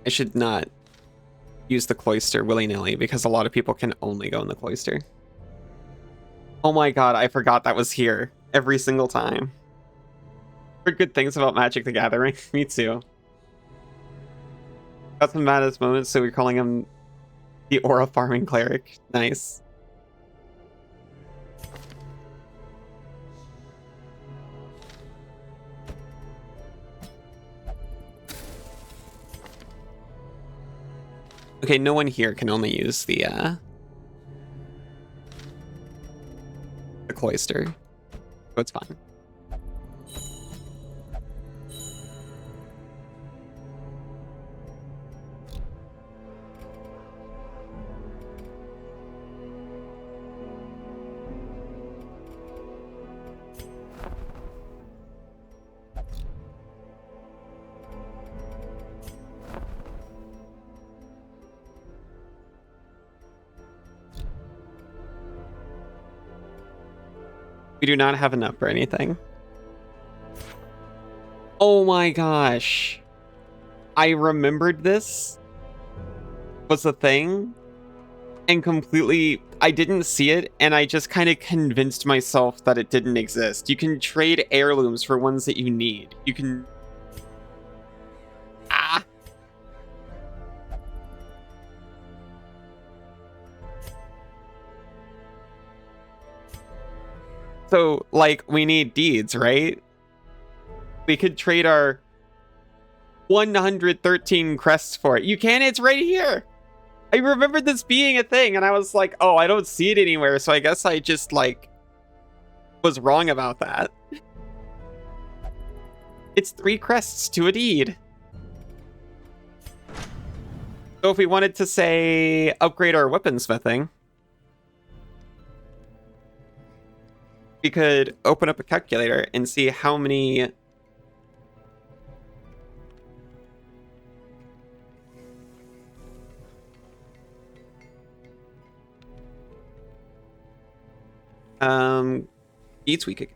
I should not use the cloister willy-nilly because a lot of people can only go in the cloister. Oh my god, I forgot that was here every single time. Heard good things about Magic the Gathering. Me too. Got some maddest moments, so we're calling him the Aura Farming Cleric. Nice. Okay, no one here can only use the cloister, so it's fine. We do not have enough for anything. Oh my gosh. I remembered this was a thing and completely, I didn't see it and I just kind of convinced myself that it didn't exist. You can trade heirlooms for ones that you need. You can... Ah! So, like, we need deeds, right? We could trade our 113 crests for it. You can, it's right here. I remembered this being a thing, and I was like, oh, I don't see it anywhere, so I guess I just, like, was wrong about that. It's 3 crests to a deed. So if we wanted to, say, upgrade our weaponsmithing, we could open up a calculator and see how many deeds we could get.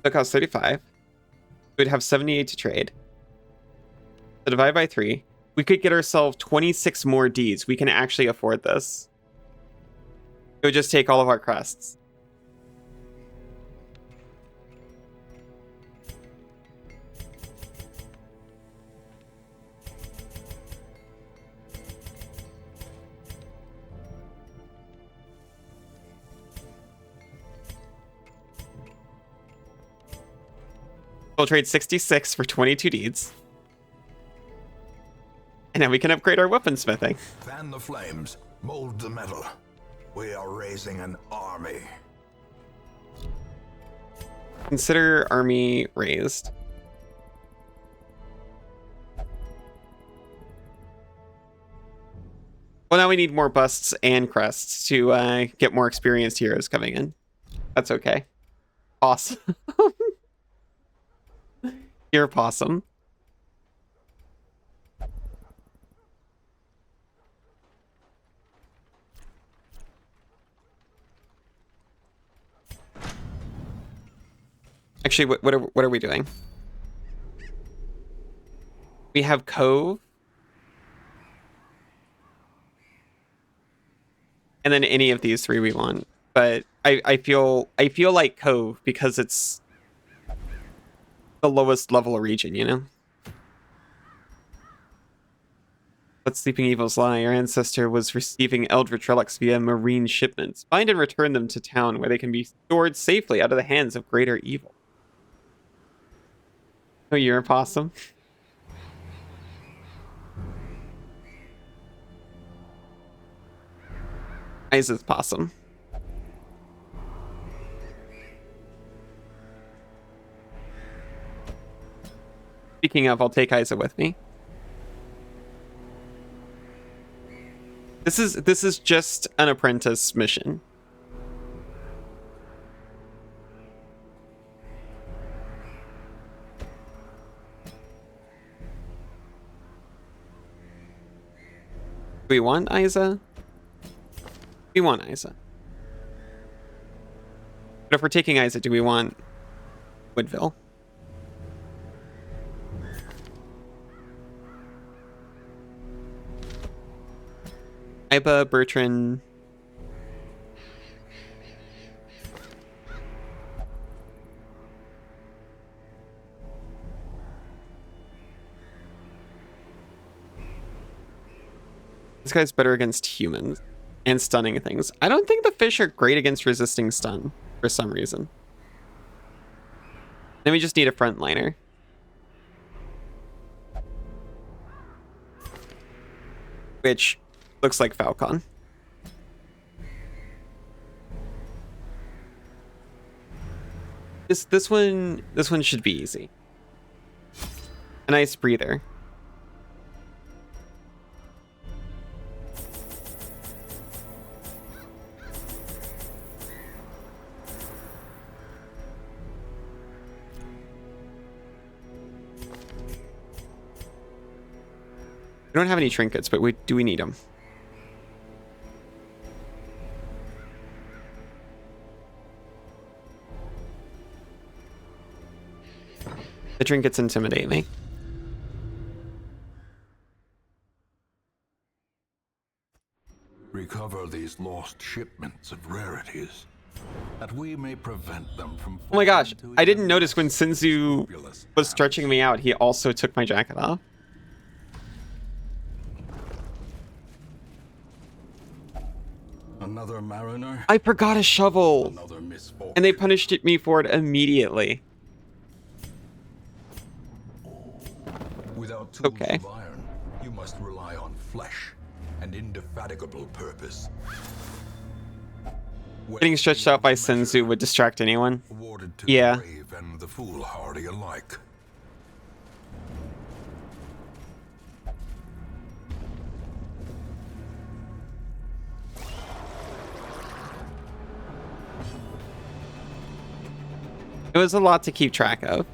That costs 35. We'd have 78 to trade. So divide by 3. We could get ourselves 26 more deeds. We can actually afford this. It would just take all of our crests. We'll trade 66 for 22 deeds. And then we can upgrade our weaponsmithing. Fan the flames, mold the metal. We are raising an army. Consider army raised. Well, now we need more busts and crests to get more experienced heroes coming in. That's okay. Awesome. You're a possum. Actually, what are we doing? We have Cove. And then any of these three we want. But I feel like Cove because it's the lowest level region, you know? Let Sleeping Evils lie. Our ancestor was receiving Eldritch relics via marine shipments. Find and return them to town where they can be stored safely out of the hands of greater evil. Oh, you're a possum? Isa's possum. Speaking of, I'll take Isa with me. This is just an apprentice mission. Do we want Isa? We want Isa. But if we're taking Isa, do we want Woodville? Iba, Bertrand. This guy's better against humans and stunning things. I don't think the fish are great against resisting stun for some reason. Then we just need a frontliner. Which looks like Falcon. This one should be easy. A nice breather. We don't have any trinkets, but do we need them? The trinkets intimidate me. Recover these lost shipments of rarities, that we may prevent them from. Oh my gosh, I didn't notice when Sinzu was stretching me out, he also took my jacket off. Another mariner. I forgot a shovel, Another misfortune. and they punished me for it immediately. Without tools Okay. of iron, you must rely on flesh and indefatigable purpose. Getting stretched out by Sinzu would distract anyone. Awarded to Yeah. the brave and the foolhardy alike. It was a lot to keep track of.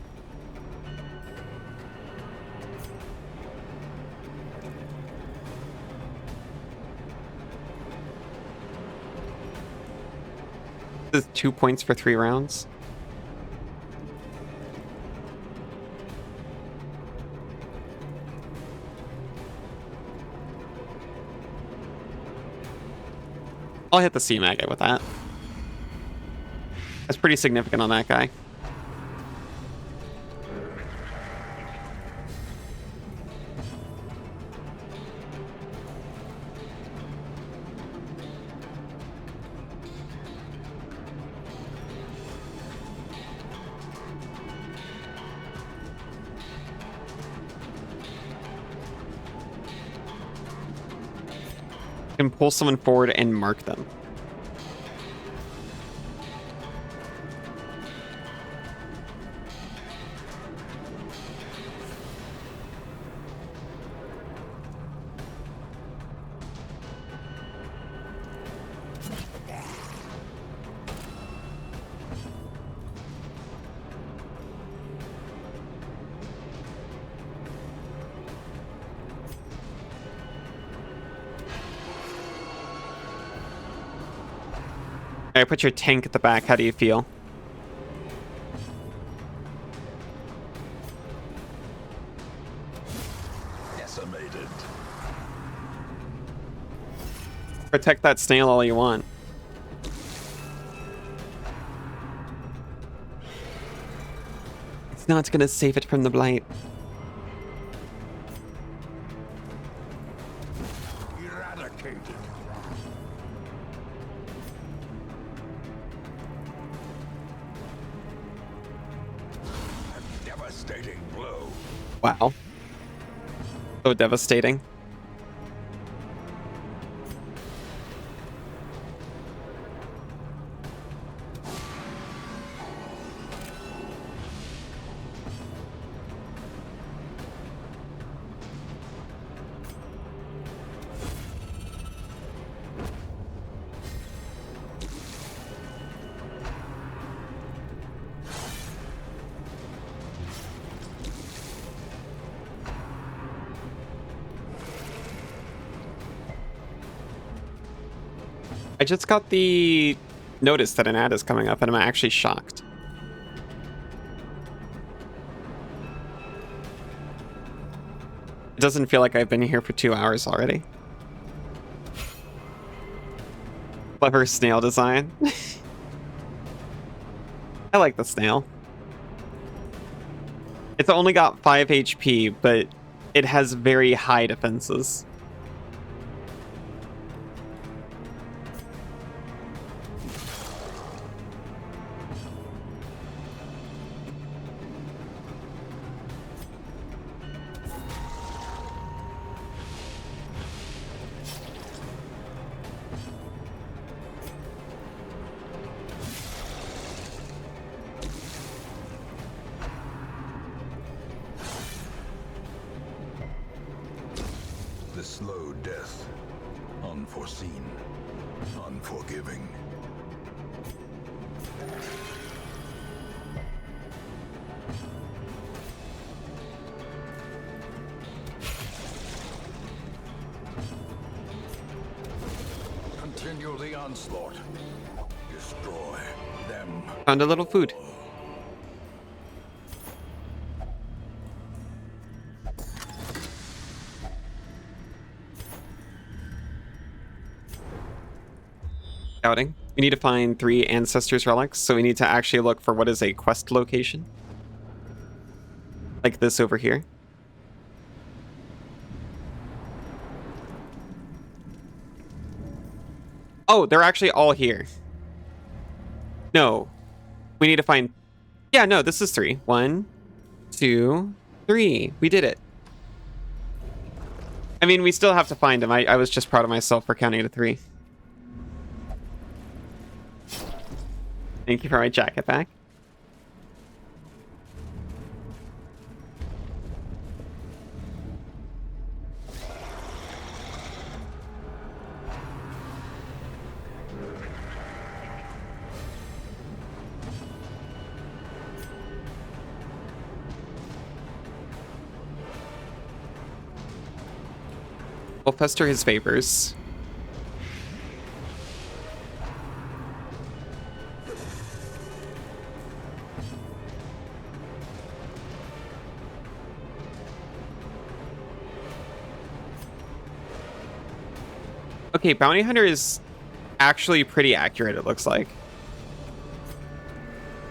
This is 2 points for 3 rounds. I'll hit the C maggot with that. That's pretty significant on that guy. can pull someone forward and mark them. I put your tank at the back. How do you feel? Decimated. Protect that snail all you want. It's not gonna save it from the blight. Eradicated. A devastating blow. Wow. So devastating. I just got the notice that an ad is coming up and I'm actually shocked. It doesn't feel like I've been here for 2 hours already. Clever snail design. I like the snail. It's only got 5 HP, but it has very high defenses. The slow death. Unforeseen. Unforgiving. Continue the onslaught. Destroy them. Found a little food. Scouting. We need to find 3 Ancestors relics, so we need to actually look for what is a quest location. Like this over here. Oh, they're actually all here. No. We need to find... Yeah, no, this is 3. 1, 2, 3. We did it. I mean, we still have to find them. I was just proud of myself for counting to 3. Thank you for my jacket back. We'll pester his favors. Okay, Bounty Hunter is actually pretty accurate, it looks like.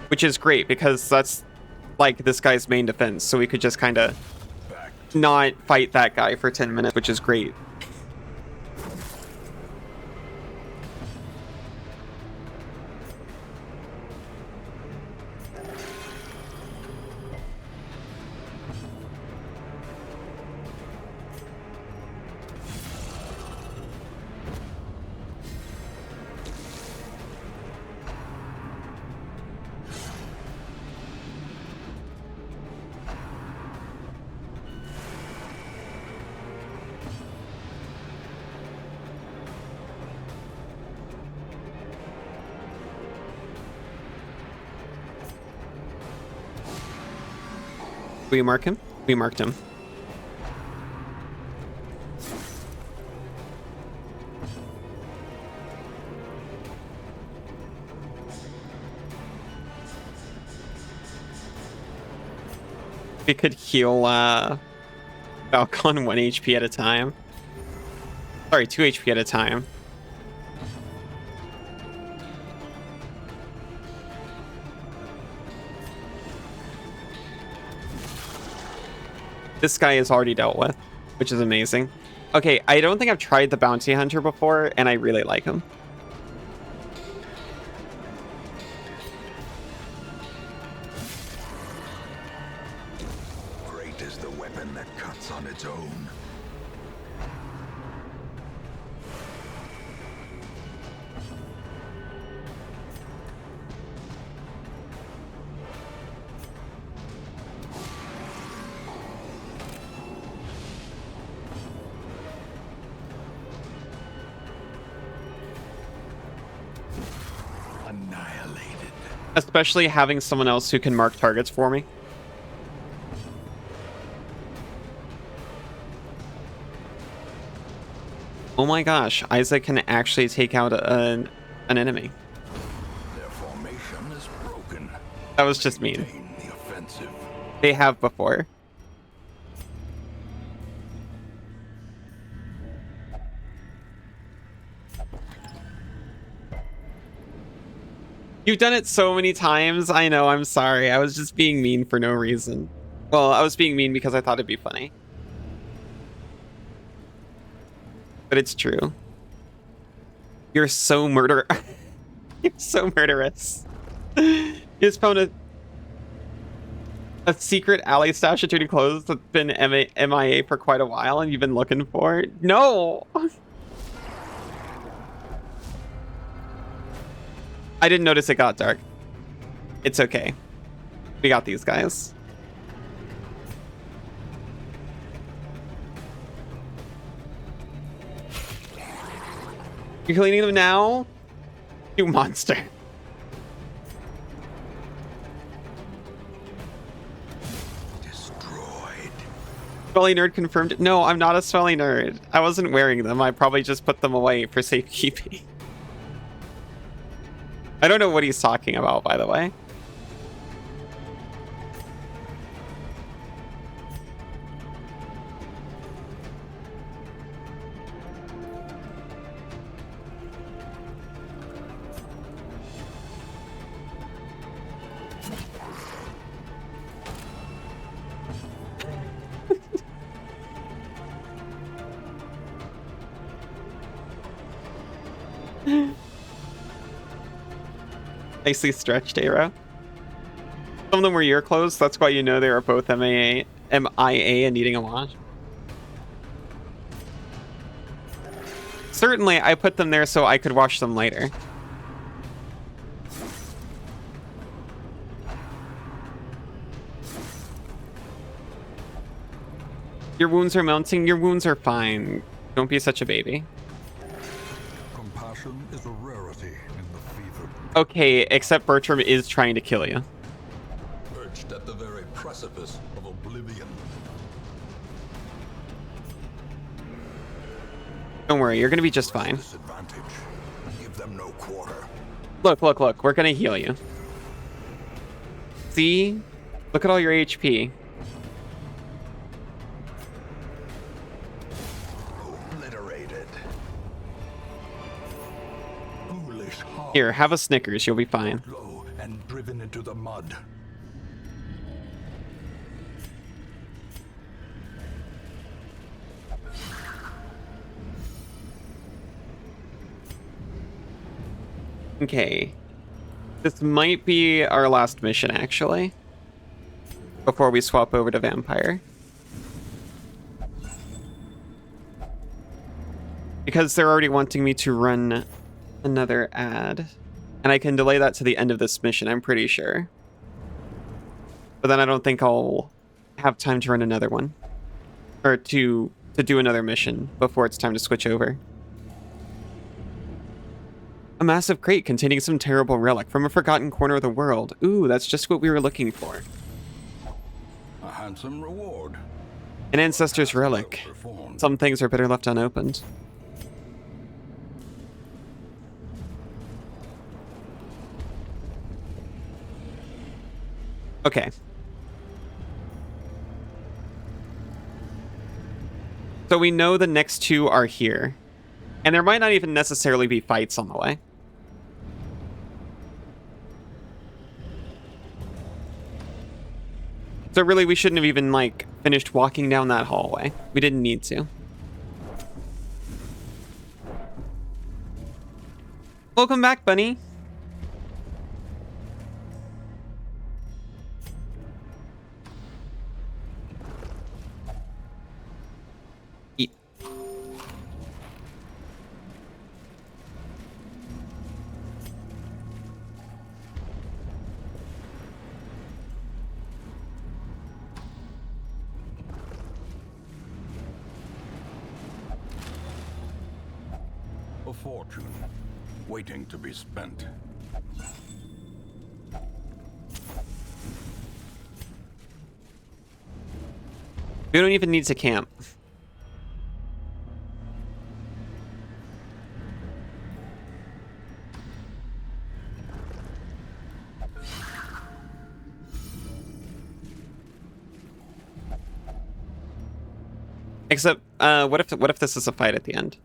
Which is great, because that's, like, this guy's main defense, so we could just kind of not fight that guy for 10 minutes, which is great. We mark him? We marked him. We could heal Falcon 1 HP at a time. Sorry, 2 HP at a time. This guy is already dealt with, which is amazing. Okay, I don't think I've tried the Bounty Hunter before, and I really like him. Great is the weapon that cuts on its own. Annihilated. Especially having someone else who can mark targets for me. Oh my gosh, Isaac can actually take out an enemy. Their formation is broken. That was just mean. Maintain the offensive. They have before. You've done it so many times. I know, I'm sorry. I was just being mean for no reason. Well, I was being mean because I thought it'd be funny. But it's true. You're so murder. You're so murderous. You just found a secret alley stash of dirty clothes that's been MIA for quite a while and you've been looking for it? No! I didn't notice it got dark. It's okay. We got these guys. You're cleaning them now? You monster. Destroyed. Smelly nerd confirmed. No, I'm not a smelly nerd. I wasn't wearing them. I probably just put them away for safekeeping. I don't know what he's talking about, by the way. Nicely stretched, Arrow. Some of them were your clothes, that's why you know they are both MIA and needing a wash. Certainly, I put them there so I could wash them later. Your wounds are mounting. Your wounds are fine. Don't be such a baby. Compassion is a rarity in the fever. Okay, except Bertram is trying to kill you. Perched at the very precipice of oblivion. Don't worry, you're gonna be just fine. Disadvantage. Give them no quarter. Look, look, look. We're gonna heal you. See? Look at all your HP. Obliterated. Foolish heart. Here, have a Snickers. You'll be fine. Low and driven into the mud. Okay. This might be our last mission, actually. Before we swap over to Vampire. Because they're already wanting me to run another ad. And I can delay that to the end of this mission, I'm pretty sure. But then I don't think I'll have time to run another one. Or to do another mission before it's time to switch over. A massive crate containing some terrible relic from a forgotten corner of the world. Ooh, that's just what we were looking for. A handsome reward. An ancestor's relic. Well performed. Some things are better left unopened. Okay. So we know the next two are here. And there might not even necessarily be fights on the way. So really, we shouldn't have even, like, finished walking down that hallway. We didn't need to. Welcome back, Bunny. Eat. A fortune waiting to be spent. We don't even need to camp. Except, what if this is a fight at the end?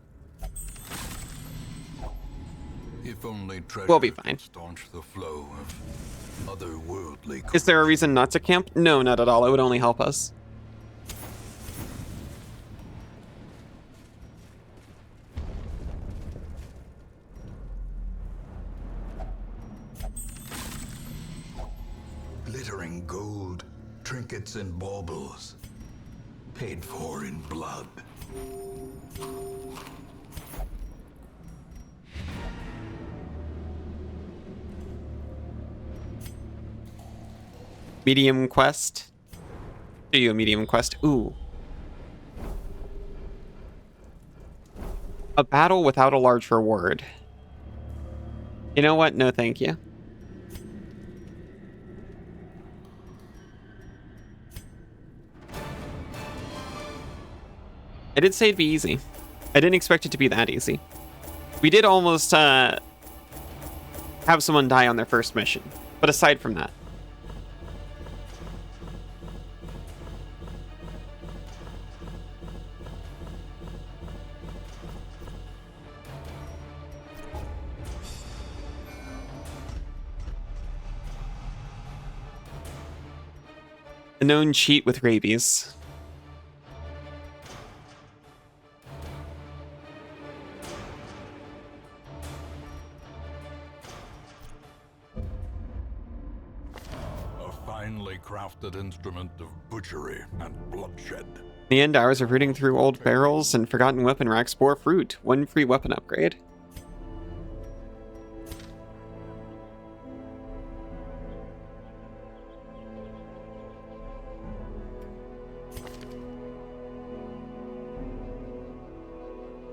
If only treasure We'll be fine. could staunch the flow of otherworldly. Is there a reason not to camp? No, not at all. It would only help us. Glittering gold, trinkets and baubles, paid for in blood. Medium quest. Do you a medium quest? Ooh. A battle without a large reward. You know what? No, thank you. I did say it'd be easy. I didn't expect it to be that easy. We did almost have someone die on their first mission. But aside from that. A known cheat with rabies. A finely crafted instrument of butchery and bloodshed. In the end, hours of rooting through old barrels and forgotten weapon racks bore fruit. One free weapon upgrade.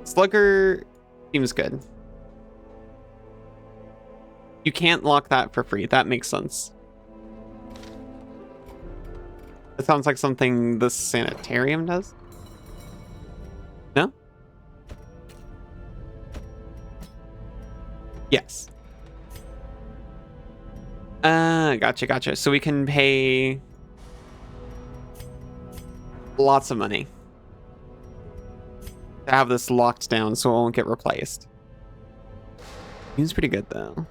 Slugger seems good. You can't lock that for free. That makes sense. It sounds like something the sanitarium does. No? Yes. Gotcha. So we can pay lots of money to have this locked down so it won't get replaced. Seems pretty good though.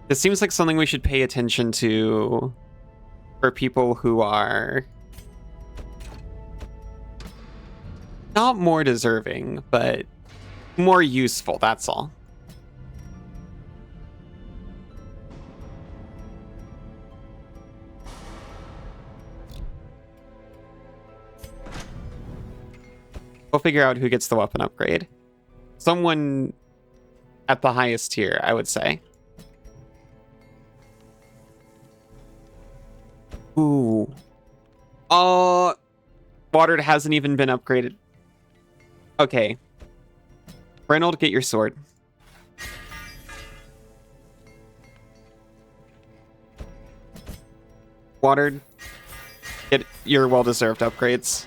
It seems like something we should pay attention to for people who are not more deserving, but more useful, that's all. We'll figure out who gets the weapon upgrade. Someone at the highest tier, I would say. Ooh. Water hasn't even been upgraded. Okay. Reynold, get your sword. Watered, get your well-deserved upgrades.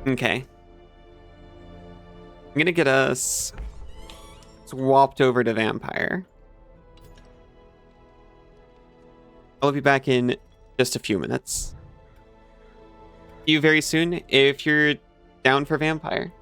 Okay. I'm gonna get us swapped over to Vampire. I'll be back in just a few minutes. See you very soon if you're down for Vampire.